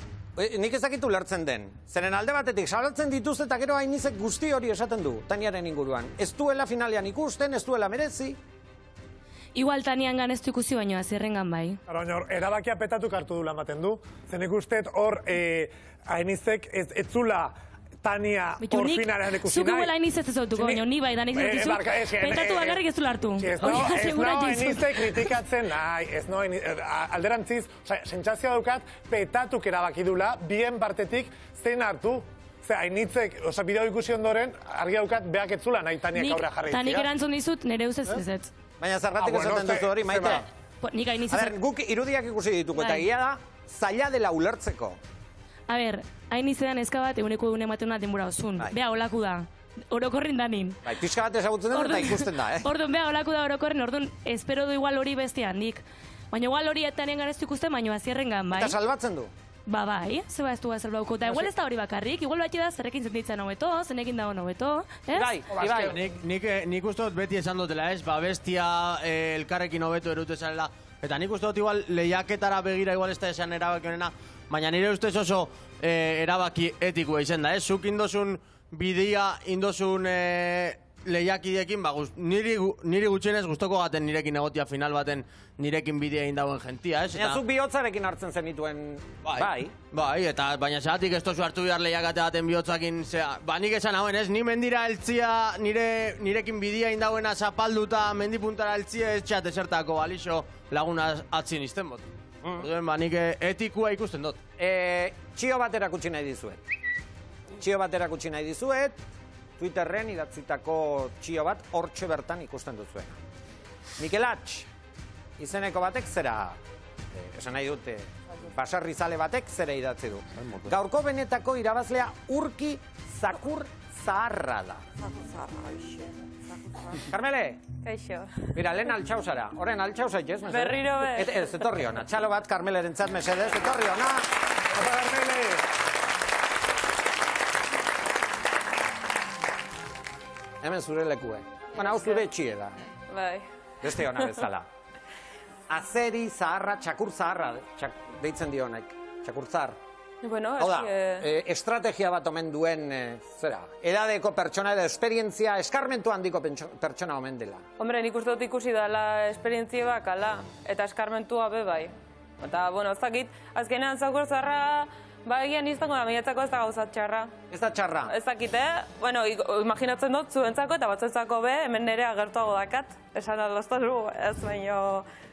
Nik ez dakit ulertzen den. Zeren alde batetik, salatzen dituzte eta gero Ainizek guzti hori esaten du, Taniaren inguruan. Ez duela finalean ikusten, ez duela merezi. Igual Tanian gan ez du ikusi baino Asierrengan bai. Erabakia petatuk hartu dula ematen du. Zen ikustet hor Ainizek ez zula Tania hor finalean ikusi nahi. Zuko guela Ainiz ez zautuko, baina ni bai, danik ez dizu, petatu bakarrik ez dula hartu. Ez no Ainizek kritikatzen nahi, ez no alderantziz, sentsazioa daukat, petatuk erabaki dula, bien partetik zein hartu. Ze Ainizek, bideo ikusi ondoren, argi daukat, beak ez zula nahi Taniak aurra jarri. Tanik erantzun dizut, nire ustez ez. Baina zergatik esaten duzu hori, Maite? Nik Ainiz ez. Guk irudiak ikusi dituko, eta egia da, zaila dela ulertzeko. A ber, Ainizean eska bat eguneko egun ematen denbora osun. Bea, olaku da. Orokorrin danin. Bai, pixka bat ezagutzen dut eta ikusten da, Orduan, bea, olaku da orokorrin, orduan, espero du igual hori beste handik. Baina igual hori Tanian ganeztu ikusten, baina Asierrengan, bai. Eta salbatzen du? Ba, bai, zeba ez du salbauko. Eta igual ez da hori bakarrik, igual bat da zerrekin sentitzen hobeto, zenekin dago hobeto, ez? Bai. Nik uste dut beti esan dutela, ez? Ba, bestia elkarrekin hobeto erute zarela. Eta nik uste dut igual lehiaketara begira igual ez da esan erabaki honena, baina nire ustez oso erabaki etikoa izen da, ez? Zuk indozun bidea, indozun lehiakidiekin, niri gutxienez gustoko gaten nirekin egotia final baten nirekin bidea indauen gentia, ez? Baina zuk bihotzarekin hartzen zenituen, bai? Bai, eta baina zeratik ez tozu hartu behar lehiakate baten bihotzakin, ba nik esan hauen, ez? Ni mendira eltzia nirekin bidea indauena zapalduta mendipuntara eltzia ez txat esertako balixo laguna atzien izten bot. Orduen, ba nik etikua ikusten dut. Txio bat erakutsi nahi dizuet. Twitterren idatzitako txio bat hortxe bertan ikusten duzuen. Mikelatx, izeneko batek zera, esan nahi dute, baserrizale batek zera idatzi du. Gaurko benetako irabazlea Urki Zakur Zaharra da. Karmele? Kaixo. Mira, lehen altxau zara. Horren altxau zaitez, mesedez? Berriro be. Ez, etorri hona. Txalo bat Karmeleren txat, mesedez. Etorri hona. Karmele! Hemen zure lekue. Hau zure etxie da. Bai. Beste hona bezala. Azeri zaharra, txakur zaharra, deitzen dio honek. Txakur zahar. Bueno, Hau da, estrategia bat omen duen, zera, edadeko pertsona edo esperientzia, eskarmentu handiko pertsona omen dela. Hombre, nik uste dut ikusi dela esperientzia bakala, eta eskarmentua be bai. Eta, bueno, ez dakit, azkenean zakur zarra, ba egian izango da, minetzako ez da gauzat txarra. Ez da txarra? Ez dakit, bueno, imaginatzen dut zuentzako eta batzuentzako be, hemen nire agertuago dakat, esan aldoztazu, ez baino...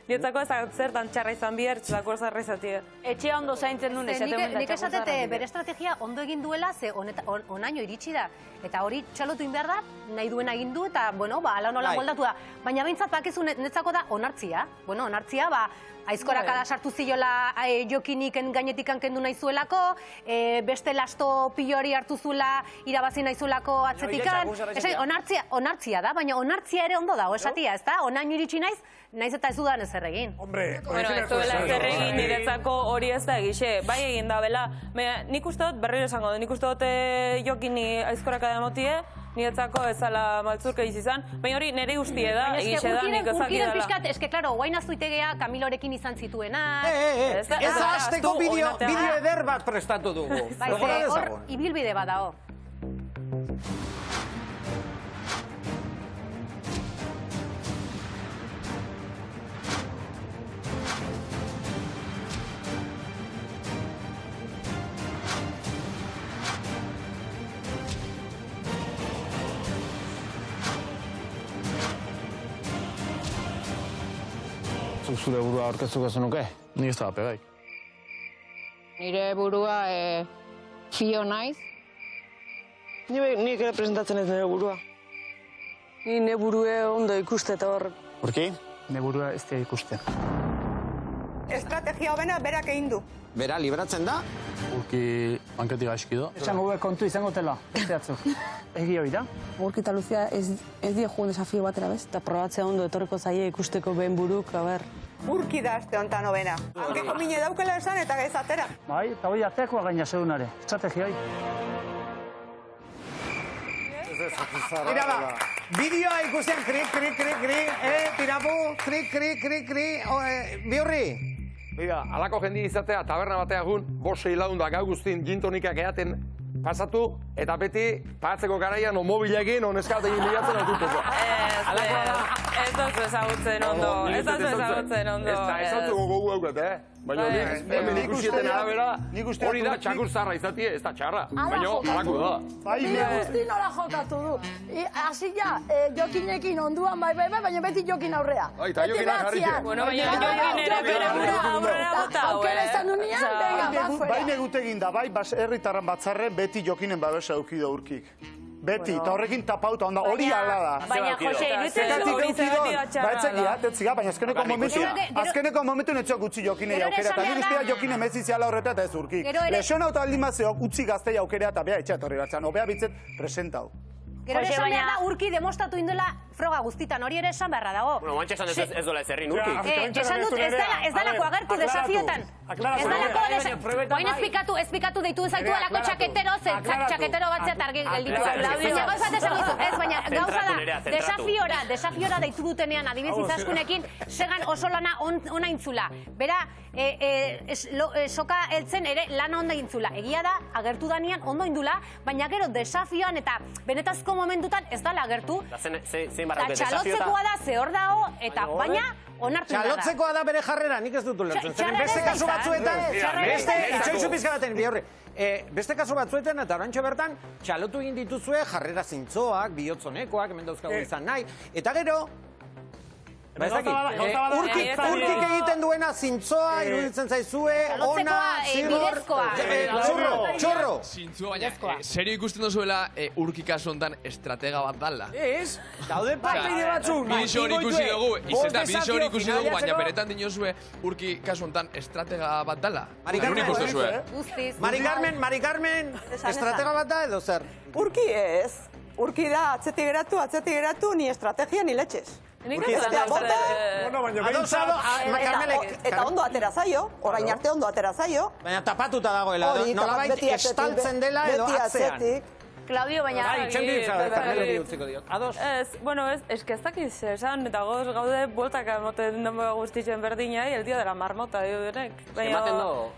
Nietzako ez zertan txarra izan bihar, zakur zarra izatie. Etxea ondo zaintzen duen esaten Nik esatete bere estrategia ondo egin duela, ze onaino iritsi da. Eta hori txalotu inbehar da, nahi duena egin du, eta, bueno, ala nola moldatu da. Baina behintzat bakizu netzako da onartzia. Bueno, onartzia, aizkorakada sartu ziola Jokiniken gainetik kendu nahi zuelako, beste lasto pilori hartu zuela irabazi nahi zuelako atzetikan. Onartzia da, baina onartzia ere ondo dago, esatia, ez da? Onaino iritsi naiz eta ez dudan ezer egin. Hombre, bueno, ez duela ezer egin niretzako hori ez da egixe. Bai egin da, bela. Nik uste dut, berriro esango dut, nik uste dut Jokini aizkorakada emotie, niretzako ez ala maltzurka izan, baina hori nire guztie da, egixe da, nik ezak Urkiren pixkat, eske, klaro, guain aztuitegea Kamilorekin izan zituena. Ez hasteko bideo eder bat prestatu dugu. Hor, ibilbide bat dago. Zure burua aurkeztuko zenuke? Ni ez da pegaik. Nire burua fio naiz. Nik ere presentatzen ez nire burua. Ni nire burue ondo ikuste eta hor. Urki? Nire burua ez da ikuste. Estrategia hobena berak egin du. Bera, libratzen da? Urki banketi gaizki do. Esan gube kontu izango tela, beste atzuk. Egi hori da? Urki eta Luzia ez die juen desafio batera, bez? Eta probatzea ondo etorriko zaie ikusteko behen buruk, Urki da azte honetan hobena. Hankeko mine daukela esan eta ez atera. Bai, eta hori atekoa gaina zeunare. Estrategia hori. Mira, ba, bideoa ikusten kri, tirapu, kri, Bihurri. Bida, alako jendi izatea, taberna batea egun, 5-6 lagun da gau guztin gintonikak eaten pasatu, eta beti pagatzeko garaian mobilekin, eskaltekin bilatzen aututeko. Ez dozu ezagutzen ondo, ez dozu ezagutzen ondo. Ez dutzuko gogu euket, Baina hemen ikusieten arabera, hori da txakur zarra izatie, ez da txarra. Baina alako da. Bide guzti nola jokatu du. Hasi ja, Jokinekin onduan baina beti Jokin aurrea. Eta Jokin jarritu. Bueno, baina Jokin ere bere aurrera bota hau, Aukera esan unian, venga, bafuera. Bai negutegin da, bai herritarran batzarren beti Jokinen babesa eukido Urkik. Beti, eta horrekin tapauta onda, hori ala da. Baina, Jose, irutzen du hori zebeti da txarra da. Baina azkeneko momentu netxok utzi Jokinei aukera, eta nik ustea Jokine meziziala horreta eta ez Urkik. Lesiona eta aldin mazeok utzi gaztei aukera eta beha etxeatorri batzan, obea bitzet presentau. Gero esan behar da Urki demostratu indela froga guztitan, hori ere esan beharra dago. Bueno, mantxe esan ez dola ezerrin Urkik. Esan dut ez dalako agertu desafiotan. Ez dalako espikatu deitu zaitu alako txaketero, txaketero batzea targi gelditu. Baina gauzat esan gizu, ez, baina gauza da, desafiora deitu dutenean adibiz izaskunekin, segan oso lana ona intzula. Bera, soka heltzen ere lana ondo intzula. Egia da, agertu danean ondo indula, baina gero desafioan eta benetazko momentutan ez dala agertu. Txalotzekoa da, ze hor dago, eta baina onartu da. Txalotzekoa da bere jarrera, nik ez dut ulertzen. Zeren beste kasu batzuetan, itxoizu pizkaraten, Bihurri. Beste kasu batzuetan eta orantxo bertan, txalotu egin dituzue jarrera zintzoak, bihotzonekoak, hemen dauzkago izan nahi. Eta gero, Urkik egiten duena zintzoa, iruditzen zaizue, ona, zigor, txorro. Zintzua, baina, serio ikusten duzuela Urki kasu ontan estratega bat dala. Ez, daude partide batzuk. Bidixo hori ikusi dugu, izeta bidixo hori ikusi dugu, baina beretan dinozue Urki kasu ontan estratega bat dala. Mari Carmen, estratega bat da edo zer? Urki ez. Urki da, atzetik geratu, ni estrategia ni letxez. Eta ondo atera zaio, orain arte ondo atera zaio. Baina tapatuta dagoela, nolabait estaltzen dela edo atzean. Claudio, baina... Bai, txenditza, Carmelori utziko diot. Ados? Bueno, ez que ez dakiz esan, eta goz gaude bueltaka emoten denbora guztitzen berdinai, el dia de la marmota, dio denek. Ematen do,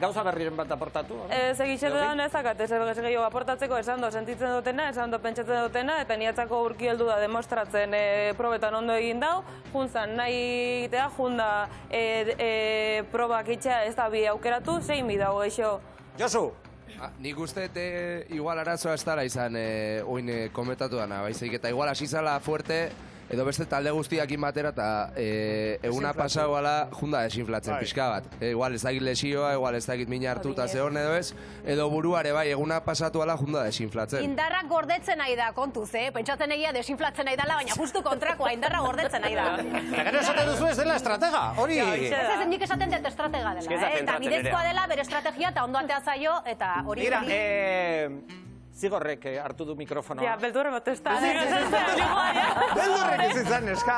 gauza berriren bat aportatu? Ez egitxetan ez dakat, ez gehiago aportatzeko esan do sentitzen dutena, esan do pentsatzen dutena, eta niatzako urki heldu da demostratzen probetan ondo egin dau, juntzan nahi egitea, junda probak itxea ez da bi aukeratu, zein bi dago eixo. Josu! Nik uste igual arazoa ez dara izan oin komentatu dana, baizik, eta igual hasi zala fuerte, edo beste talde guztiakin batera, eta eguna pasau ala junda desinflatzen pixka bat. Igual ez dakit lesioa, igual ez dakit mina hartu eta zehorn edo ez, edo buruare bai, eguna pasatu ala junda desinflatzen. Indarrak gordetzen nahi da, kontuz, pentsatzen egia desinflatzen nahi dela, baina justu kontrakoa, indarra gordetzen nahi da. Eta gero esaten duzu ez dela estratega, hori... Ez nik esaten dut estratega dela, eta bidezkoa dela bere estrategia, eta ondo atea zaio, eta hori... Mira, Zigorrek hartu du mikrofonoa. Ja, beldurra bat ez da. Beldurrek ez izan, eska.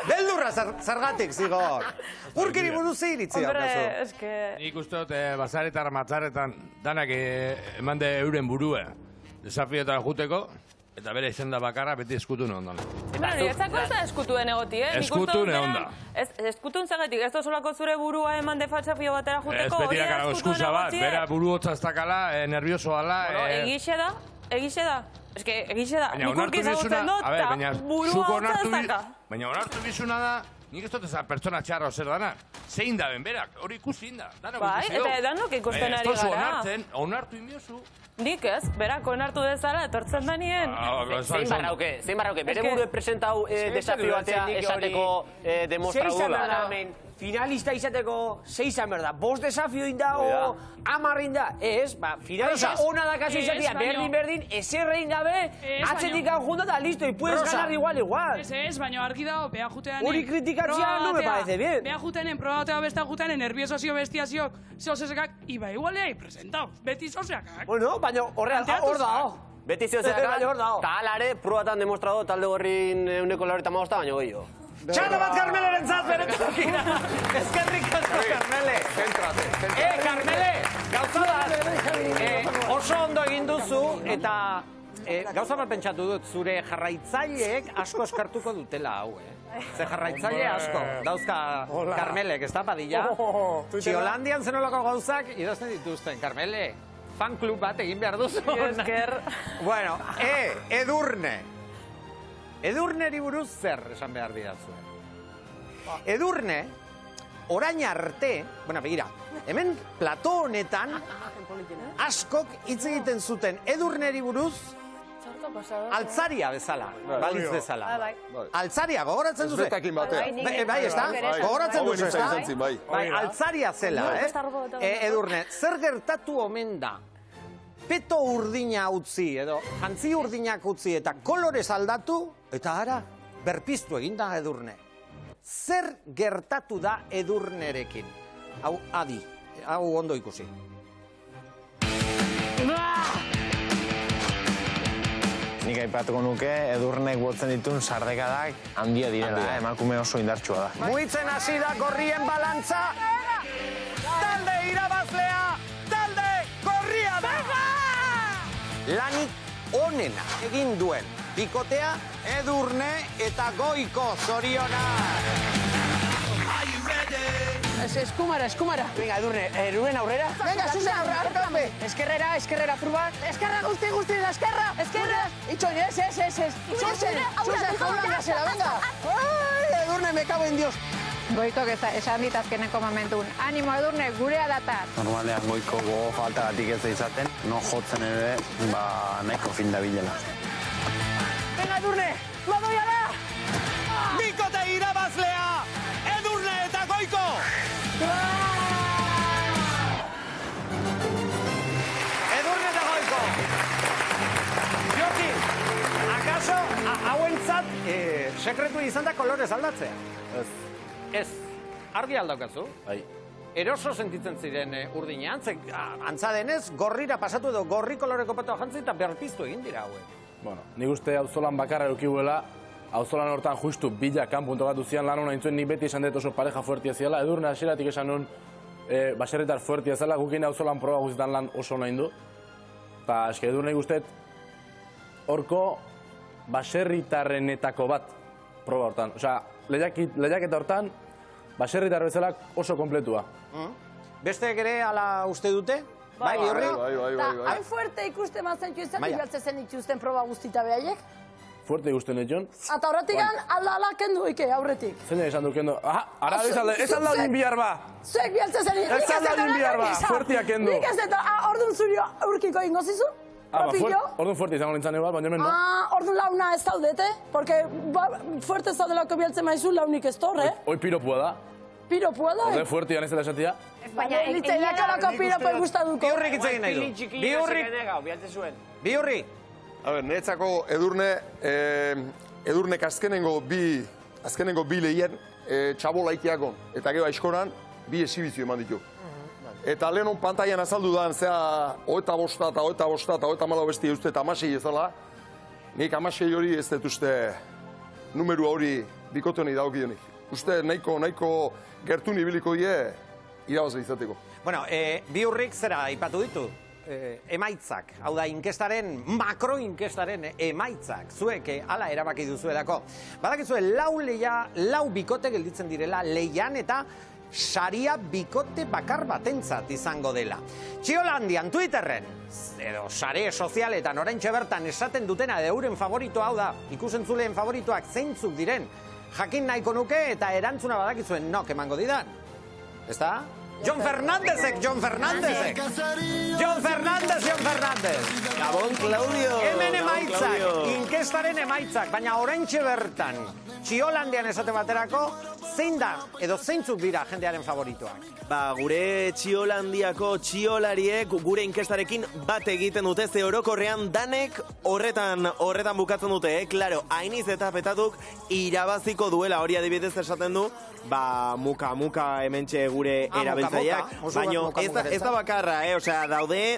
Beldurra zergatik, Zigor. Urkiri buruz iritzia. Hombre, eske... Nik uste dut, basaretan, matzaretan, danak eman de euren burue. Desafiotara juteko, eta bere izenda bakarra beti eskutun ondan. Bueno, nietzako ez da eskutuen egoti, Eskutun egonda. Eskutun zegatik, ez tozolako zure burua eman defaltsafio batera juteko, hori da eskutuen egoti. Bera buru hotza ez dakala, nervioso ala. Egixe da. Eske, egixe da. Nik urki zagutzen dut, eta burua hotza ez daka. Baina onartu bizuna da, nik ez dut eza pertsona txarro zer dana. Zein da ben berak, hori ikusi inda. Bai, eta danok ikusten ari gara. Onartu inbiozu. Nik ez, berak onartu dezala, etortzen da nien. Zein barrauke, bere buru presentau desafio batea esateko demostrau dula. Finalista izateko 6 berda, 5 desafio inda o 10 inda. Ez, finalista ona da kasu izatea, berdin, eserrein gabe, atzetik junda eta listo, y puedes ganar igual. Ez, baina argi dago, beha jutean... Hori kritikatzea no me parece bien. Beha jutean, probatea besta jutean, nerviosazio bestiaziok, zeozesekak, iba igualea, presentau, beti zozeakak. Bueno, baina horrean, hor dago. Beti zeozeakak, baina hor dago. Ta alare, probatan demostrado talde gorrin 1,95 baina gehiago. Txalo bat Carmeleren zat beretakina. Eskerrik asko, Carmele. Zentrate. Carmele, gauza bat. Oso ondo egin duzu, eta gauza bat pentsatu dut, zure jarraitzaileek asko eskartuko dutela hau, Ze jarraitzaile asko, dauzka Carmelek, ez da padilla? Txiolandian zenolako gauzak idazten dituzten, Carmele. Fan klub bat egin behar duzu. Esker. Bueno, Edurne. Edurneri buruz zer esan behar didazu. Edurne, orain arte, begira, hemen plato honetan askok hitz egiten zuten Edurneri buruz altzaria bezala, balitz bezala. Altzaria, gogoratzen duzu? Bai, ez da? Gogoratzen duzu, ez da? Bai, altzaria zela, Edurne, zer gertatu omen da? Peto urdina utzi, edo jantzi urdinak utzi, eta kolorez aldatu, eta ara, berpiztu eginda Edurne. Zer gertatu da Edurnerekin? Hau, adi, hau ondo ikusi. Nik aipatuko nuke, Edurnek botzen ditun sardekadak handia direla, emakume oso indartsua da. Muitzen hasi da gorrien balantza! Talde irabazlea! Talde gorria da! Lanik onena egin duen bikotea Edurne eta Goiko zorionak. Eskumara. Venga, Edurne aurrera. Venga, Susan, aurrera. Eskerrera, prueba. Eskerra guzti, eskerra. Itxoin, ez. Susan, jaulan gazela, venga. Ay, Edurne, me cago en Dios. Goikok esan dit azkeneko momentun. Animo, Edurne, gurea dataz. Normalean Goiko gogo faltagatik ez da izaten, no jotzen ere, nahiko fin da bilela. Venga, Edurne, ladoia da! Bikote irabazlea! Edurne eta Goiko! Edurne eta Goiko! Joki, akaso, hauentzat, sekretu izan da kolorez aldatzea? Ez, argi aldaukazu? Bai. Eroso sentitzen ziren urdinean, antza denez, gorrira pasatu edo gorri koloreko patoa jantzi eta berpiztu egin dira hauek. Bueno, nik uste auzolan bakarra eukibuela, auzolan hortan justu bila kanpunto bat duzian lan hona intzuen nik beti esan dut oso pareja fuertia ziala, Edurne hasieratik esan nun baserritar fuertia zela, gukin auzolan proba guztietan lan oso nahi du. Eta eske edur nahi guztet, horko baserritarrenetako bat proba hortan. Osea, lehiaketa hortan, baserritar bezala oso kompletua. Besteek ere ala uste dute? Bai, Bihurri? Hain fuerte ikuste mazen txuizan, igaltzen zen itxusten proba guztita behaiek? Fuerte ikusten etxon. Eta horretik ala kendu ike, aurretik. Zein esan du kendu? Aha, ara ez alda din bihar ba! Zuek bialtzen zen, ez alda din bihar ba, fuertia kendu. Nik ez eta, orduan zuri urkiko ingo zizu? Orduan fuerte izango nintzen igual, baina hemen no. Orduan launa ez daudete, porque fuerte zaudelako bialtzen maizu launik ez torre. Hoi piropua da. Piropua da? Orde fuerte janez dela esatia. Baina, litzaiakalako piropo gustaduko. Bihurrik itzegin nahi du. Bihurri! A ber, niretzako edurnek azkenengo bi lehien txabolaikiako. Eta gero aizkoran, bi esibizio eman ditu. Eta lehenon pantailan azaldu dan, zea, oeta bosta eta malo besti uste eta amasei ezala. Nik amasei hori ez dut uste numeru hori bikote honi daukionik. Uste nahiko gertu nibiliko die irabazle izateko. Bueno, Bihurrik zera aipatu ditu? Emaitzak, hau da, makroinkestaren emaitzak, zuek ala erabaki duzuelako. Badakizue, lau bikote gelditzen direla leian eta saria bikote bakar batentzat izango dela. Txiolandian, Twitterren, edo sare sozialetan oraintxe bertan esaten dutena euren favorito hau da, ikusentzuleen favoritoak zeintzuk diren, jakin nahiko nuke eta erantzuna badakizuen nok emango didan. Ezta? Jon Fernandezek! Jon Fernandez! Gabon, Claudio! Hemen emaitzak, inkestaren emaitzak, baina oraintxe bertan, Txiolandian esate baterako, zein da, edo zeintzuk dira jendearen favoritoak? Gure Txiolandiako txiolariek gure inkestarekin bat egiten dute, ze orokorrean danek horretan bukatzen dute, Claro, Ainiz eta Petatuk irabaziko duela, hori adibidez esaten du, muka hementxe gure erabiltzaileak, baina ez da bakarra, osea,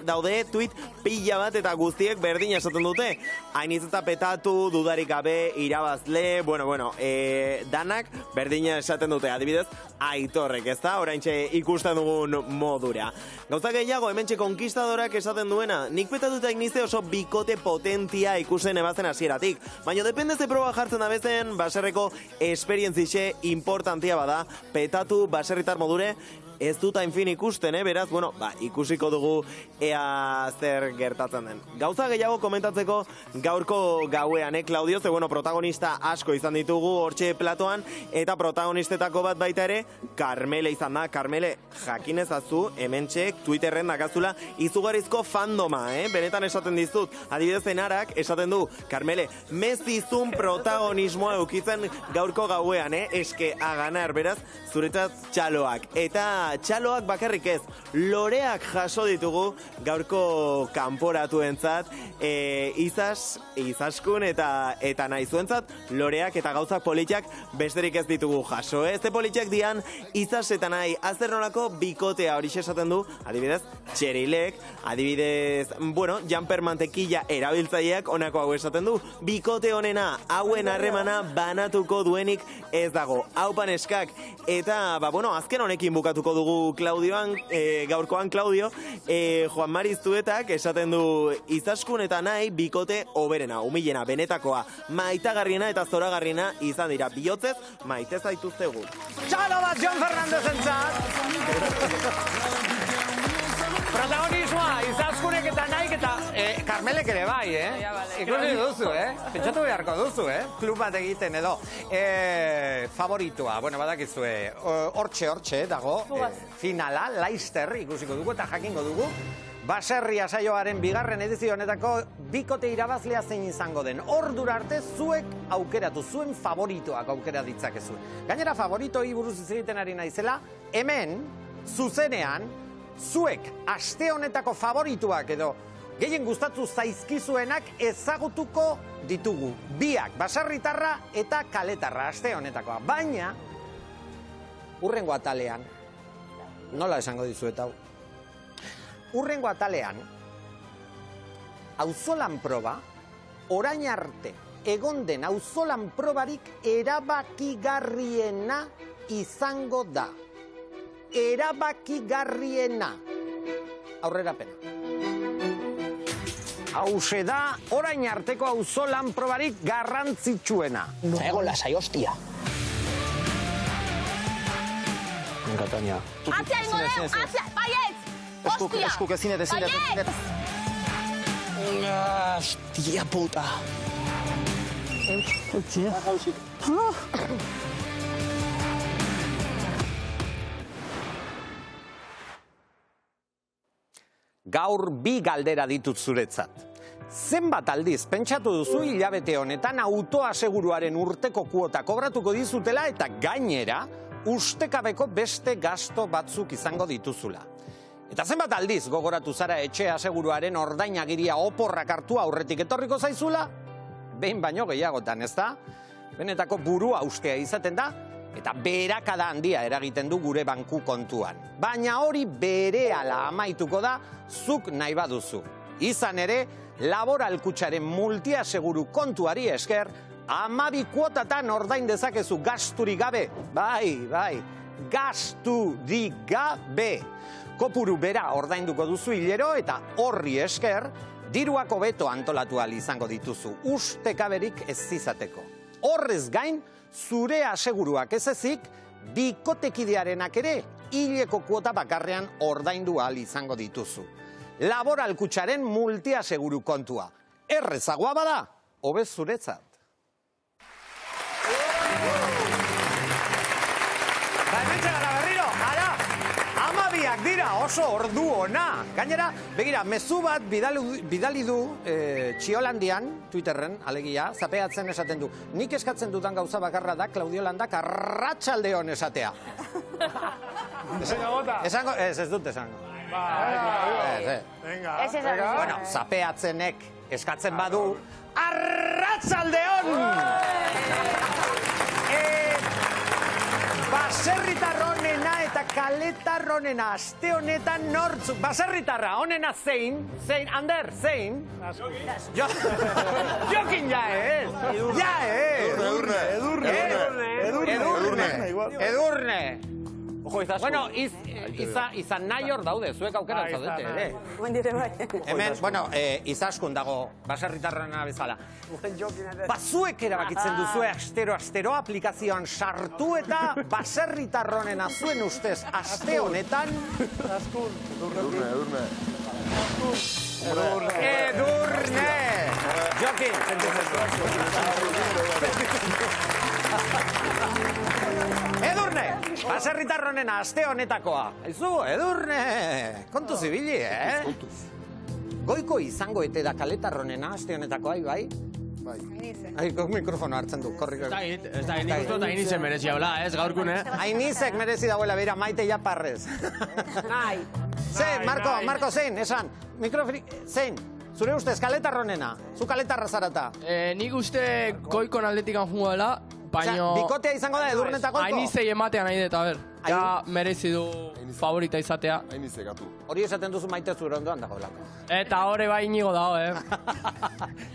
daude tweet pila bat eta guztiek berdina esaten dute. Ainiz eta Petatu, dudarik gabe, irabazle, bueno, danak berdina esaten dute, adibidez, Aitorrek, ez da, oraintxe ikusten dugun modura. Gauza gehiago, hementxe konkistadorak esaten duena, nik Petatu eta Ainize oso bikote potentia ikusen ebazen hasieratik, baina depende ze proba jartzen da bezen, baserreko esperientzixe importantia bada, Petatu baserritar modure, ez dut hainfin ikusten, beraz, ikusiko dugu ea zer gertatzen den. Gauza gehiago komentatzeko gaurko gauean, Claudio, ze protagonista asko izan ditugu hortxe platoan, eta protagonistetako bat baita ere, Karmele izan da. Karmele, jakinezazu, hementxe, Twitterren dakazula, izugarrizko fandoma, benetan esaten dizut. Adibidez Enarak esaten du, Karmele, mezizun protagonismoa eukitzen gaurko gauean, eske a ganar, beraz, zuretzat txaloak. Eta txaloak bakarrik ez, loreak jaso ditugu gaurko kanporatuentzat, izaskun eta naizuentzat, loreak eta gauzak politiak besterik ez ditugu jaso. Ze politiak dian, izaz eta nahi azernolako bikotea hori esaten du, adibidez, txerilek, adibidez, jamper mantekilla erabiltzaileak honako hau esaten du, bikote honena, hauen harremana banatuko duenik ez dago. Haupan eskak, eta, azken honekin bukatuko dugu Claudioan, gaurkoan Claudio, Juan Mari Zuetak esaten du izaskun eta nahi bikote oberena, humilena, benetakoa, maitagarriena eta zoragarriena izan dira. Bihotzez, maite zaituztegu. Txalo bat Jon Fernandezentzat! Protagonismoa, izaskunek eta naik eta Karmelek ere bai, Ikusi duzu, Pentsatu beharko duzu, Klub bat egiten edo. Favoritoa, badakizue, hortxe dago, finala, Leicester ikusiko dugu eta jakingo dugu. Baserria saioaren bigarren edizio honetako bikote irabazlea zein izango den. Ordura arte zuek aukeratu, zuen favoritoak aukera ditzakezue. Gainera favoritoi buruz hitz egiten ari naizela, hemen, zuzenean, zuek aste honetako favorituak edo gehien gustatu zaizkizuenak ezagutuko ditugu. Biak, baserritarra eta kaletarra aste honetakoa. Baina, urrengo atalean, nola esango dizuet hau? Urrengo atalean, auzolan proba, orain arte egon den auzolan probarik erabakigarriena izango da. Erabakigarriena. Aurrerapena. Hauxe da, orain arteko auzolan probarik garrantzitsuena. Ego lasai, hostia. Venga, Tania. Atzia ingo deu, atzia, baietz! Hostia! Eskuk ezinet. Baietz! Hostia puta. Hostia. Gaur bi galdera ditut zuretzat. Zenbat aldiz pentsatu duzu hilabete honetan autoaseguruaren urteko kuota kobratuko dizutela eta gainera ustekabeko beste gasto batzuk izango dituzula. Eta zenbat aldiz gogoratu zara etxe aseguruaren ordainagiria oporrak hartu aurretik etorriko zaizula? Behin baino gehiagotan, ez da? Benetako burua ustea izaten da, eta beherakada handia eragiten du gure banku kontuan. Baina hori berehala amaituko da, zuk nahi baduzu. Izan ere, Laboral Kutxaren multiaseguru kontuari esker, 12 kuotatan ordain dezakezu gasturik gabe. Bai, gasturik gabe. Kopuru bera ordainduko duzu hilero eta horri esker, diruak hobeto antolatu ahal izango dituzu, ustekaberik ez izateko. Horrez gain, zure aseguruak ez ezik, bikotekidearenak ere hileko kuota bakarrean ordaindu ahal izango dituzu. Laboral Kutxaren multiaseguru kontua. Errezagoa bada, hobe zuretzat. Hementxe gara berriro, ara, 12 dira oso ordu ona. Gainera, begira, mezu bat bidali du Txiolandian, Twitterren, alegia, zapeatzen esaten du. Nik eskatzen dudan gauza bakarra da, Claudio Landak arratsaldeon esatea. Ez dut esango. Bueno, zapeatzenek eskatzen badu, arratsaldeon! Baserritarra honena eta kaletarra honena aste honetan nortzuk. Baserritarra honena zein, Ander, zein? Jokin jaez! Edurne! Bueno, izan nahi hor daude, zuek aukera zaudete, ere? Hemen, bueno, izaskun dago baserritarrena bezala. Zuek erabakitzen duzue astero aplikazioan sartu eta baserritarronena zuen ustez aste honetan... Edurne! Jokin! Edurne! Baserritarronena aste honetakoa. Aizu, Edurne! Kontu zibili, Goiko izango ete da kaletarronena aste honetakoa, bai? Bai. Mikrofono hartzen du, korriko. Ez da, nik uste Ainizek merezi haula, ez, gaurkune? Ainizek merezi dagoela, beira, Maite japarrez. Zein, Marko, zein, esan. Mikrofoni, zein. Zure ustez, kaletarronena. Zu kaletarra zarata. Nik uste goikon atletikan jungo dela, baina... Bikotea izango da Edurneta goiko? Ainizei ematea nahi dut, a ber. Ja, merezi du favorita izatea. Ainizek atu. Hori esaten duzu Maite zure ondoan dago lako. Eta hori bai inigo dago,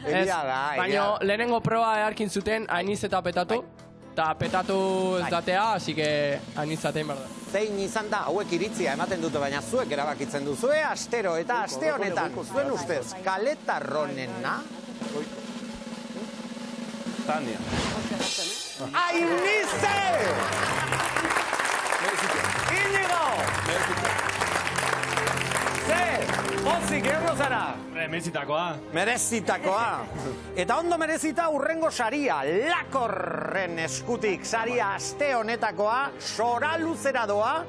Egia da. Baina lehenengo proba earkin zuten Ainiz eta petatu. Eta petatu ez datea, así que Ainiz zatein behar da. Zein izan da, hauek iritzia ematen dute, baina zuek erabakitzen duzue, astero eta aste honetan, zuen ustez, kaletarronena? Tania. Ainize! Inigo! Pozik, egon zara? Merezitakoa. Eta ondo merezita urrengo saria, Lakorren eskutik saria aste honetakoa, sora luzera doa,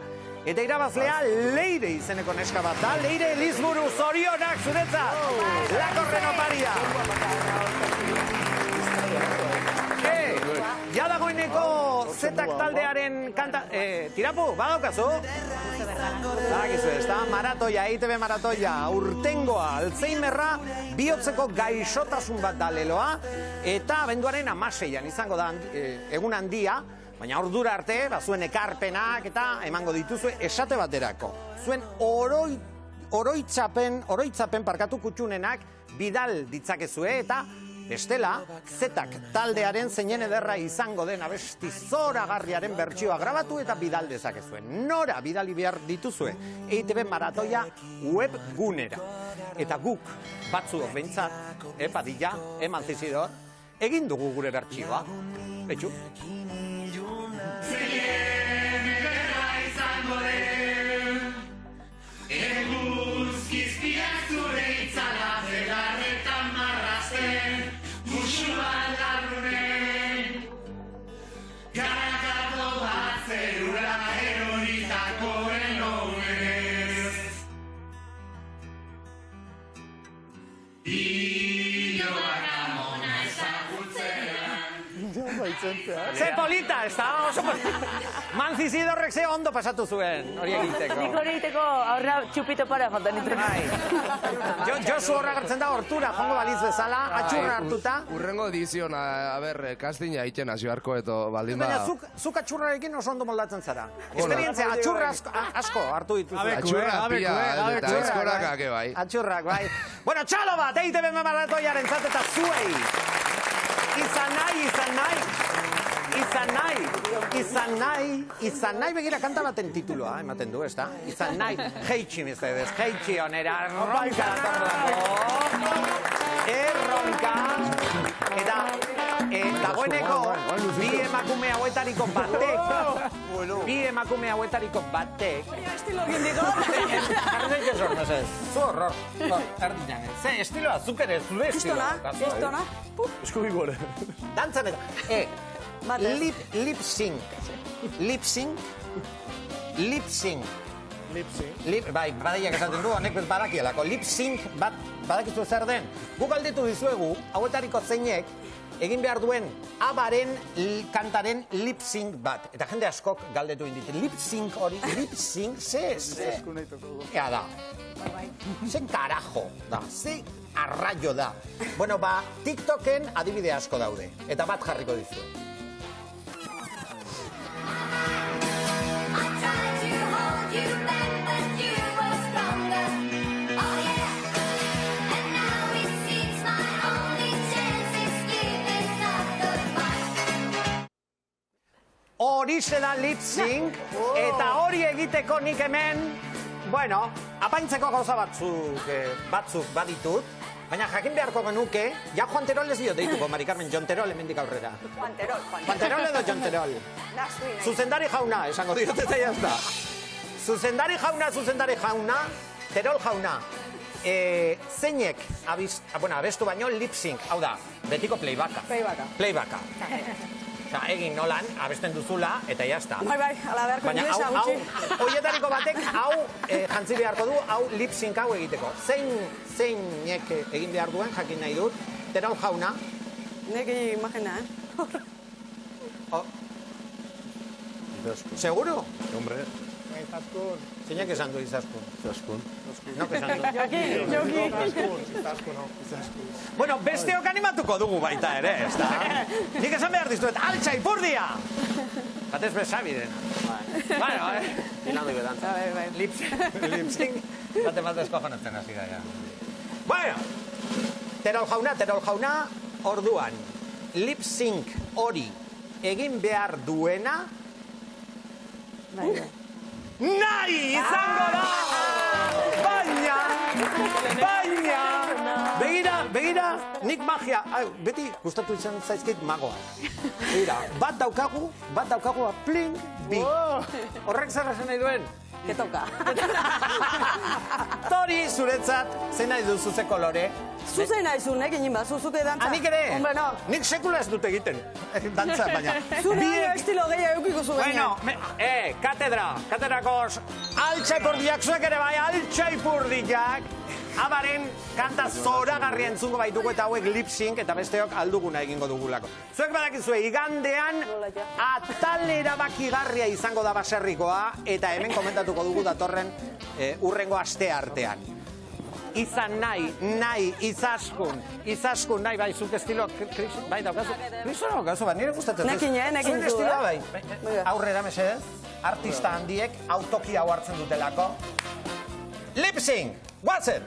eta irabazlea Leire izeneko neska bat da. Leire Elizburu, zorionak zuretzat! Lakorren oparia! Ja dagoeneko zetak taldearen kanta... Tirapu, badaukazu? Ez da, maratoia, EITB maratoia, urtengoa, Alzheimerra, bihotzeko gaixotasun bat da leloa, eta abenduaren 16an izango da egun handia, baina ordura arte, zuen ekarpenak eta emango dituzue esate baterako. Zuen oroitzapen parkatu kutxunenak bidal ditzakezue eta bestela, zetak taldearen zeinen ederra izango den abesti zoragarriaren bertsioa grabatu eta bidal dezakezuen. Nora bidali behar dituzue, EITB maratoia webgunera. eta guk batzuok behintzat, Padilla, Manzizidor, egin dugu gure bertsioa. Betxu? Eguzkizpiak zure itzala belarretan marrazten, musuan lagunen. Garakako bat zerura eroritako enomenez. Iloak amona ezagutzean. Ze polita, ez da? Oso polita. Manzizidorrek ze ondo pasatu zuen, hori egiteko. Nik hori egiteko aurra txupito para faltan nintzen. Josu horra gertzen da hortura, jongo baliz bezala, atxurra hartuta. Urrengo edizion, kastina egiten hasi beharko eto baldin da. Baina zuk atxurrarekin oso ondo moldatzen zara. Esperientzia, atxurra asko hartu dituzu. Atxurra pia, eta eskorak ake bai. Atxurrak, bai. Bueno, txalo bat, EITB maratoiaren zat eta zuei. Izan nahi begira kanta baten tituloa, ematen du, ez da? Izan nahi, jeitxi mizedez, jeitxi onera, erronka erronka, eta dagoeneko bi emakume hauetariko batek, Estilo gindiko. Jarreik ez hor, mesez. Zu horror. Erdinan. Ze, estiloa, zuk ere, zure estiloa. Kristona. Eskubi gore. Dantzan eta. Lip sync. Bai, badaiak esaten du, honek badakielako. Lip sync bat badakizu zer den. Guk galdetu dizuegu, hauetariko zeinek, egin behar duen abaren kantaren lip sync bat. Eta jende askok galdetu indite. Lip sync hori, lip sync, ze? Ea da. Zen karajo da, ze arraio da. Bueno, TikToken adibide asko daude. Eta bat jarriko dizu. Horixe da lip sync, eta hori egiteko nik hemen, bueno, apaintzeko gauza batzuk baditut, baina jakin beharko genuke, ja Juan Terol ez dio deituko, Mari Carmen, Jon Terol hemendik aurrera. Juan Terol edo Jon Terol? Zuzendari jauna, esango diot eta jazta. Zuzendari jauna, Terol jauna. Zeinek abestu baino lip sync, hau da, betiko playbacka. Egin nolan, abesten duzula, eta jazta. Bai, ala beharko inglesa gutxi. Oietariko batek, hau jantzi beharko du, hau lip sync hau egiteko. Zeinek egin behar duen, jakin nahi dut, Terol jauna. Nek imagina, Seguro? Hombre. Zeinek esan du izaskun? Izaskun. Nok esan du? Joki. Izaskun. Bueno, besteok animatuko dugu baita ere, ez da? Nik esan behar dizuet, altxa ipurdia! Batez besabiden. Bueno, Hilando ibedantza. Lip sync. Batez kojonatzen hasi da, ja. Bueno, Terol jauna, orduan, lip sync hori egin behar duena, nahi izango da! Baina, begira, nik magia, beti gustatu izan zaizkit magoa. Begira, bat daukagu, pling, bi. Horrek zer esan nahi duen? Que toka. Tori, zuretzat, zein nahi duzu ze kolore? Zuzen nahi zu, nek egin bat, zuzuke dantza. Nik ere? Hombre, no. Nik sekula ez dut egiten, dantza, baina. Zure baino estilo gehiago eukiko zu baina. Bueno, katedrako altxaipurdiak, zuek ere bai, altxaipurdiak, abaren kanta zoragarri entzungo baituko eta hauek lip sync eta besteok alduguna egingo dugulako. Zuek badakizue, igandean atal erabakigarria izango da baserrikoa eta hemen komentatuko dugu datorren urrengo aste artean. Izan nahi, izaskun nahi, bai, zuk estilo, bai, daukazu, daukazu, bai, nire gustatzen. Nekin zuen zu, estilo, bai, aurrera mesedez, artista handiek autoki hau hartzen dutelako. Lip sync, guatzen!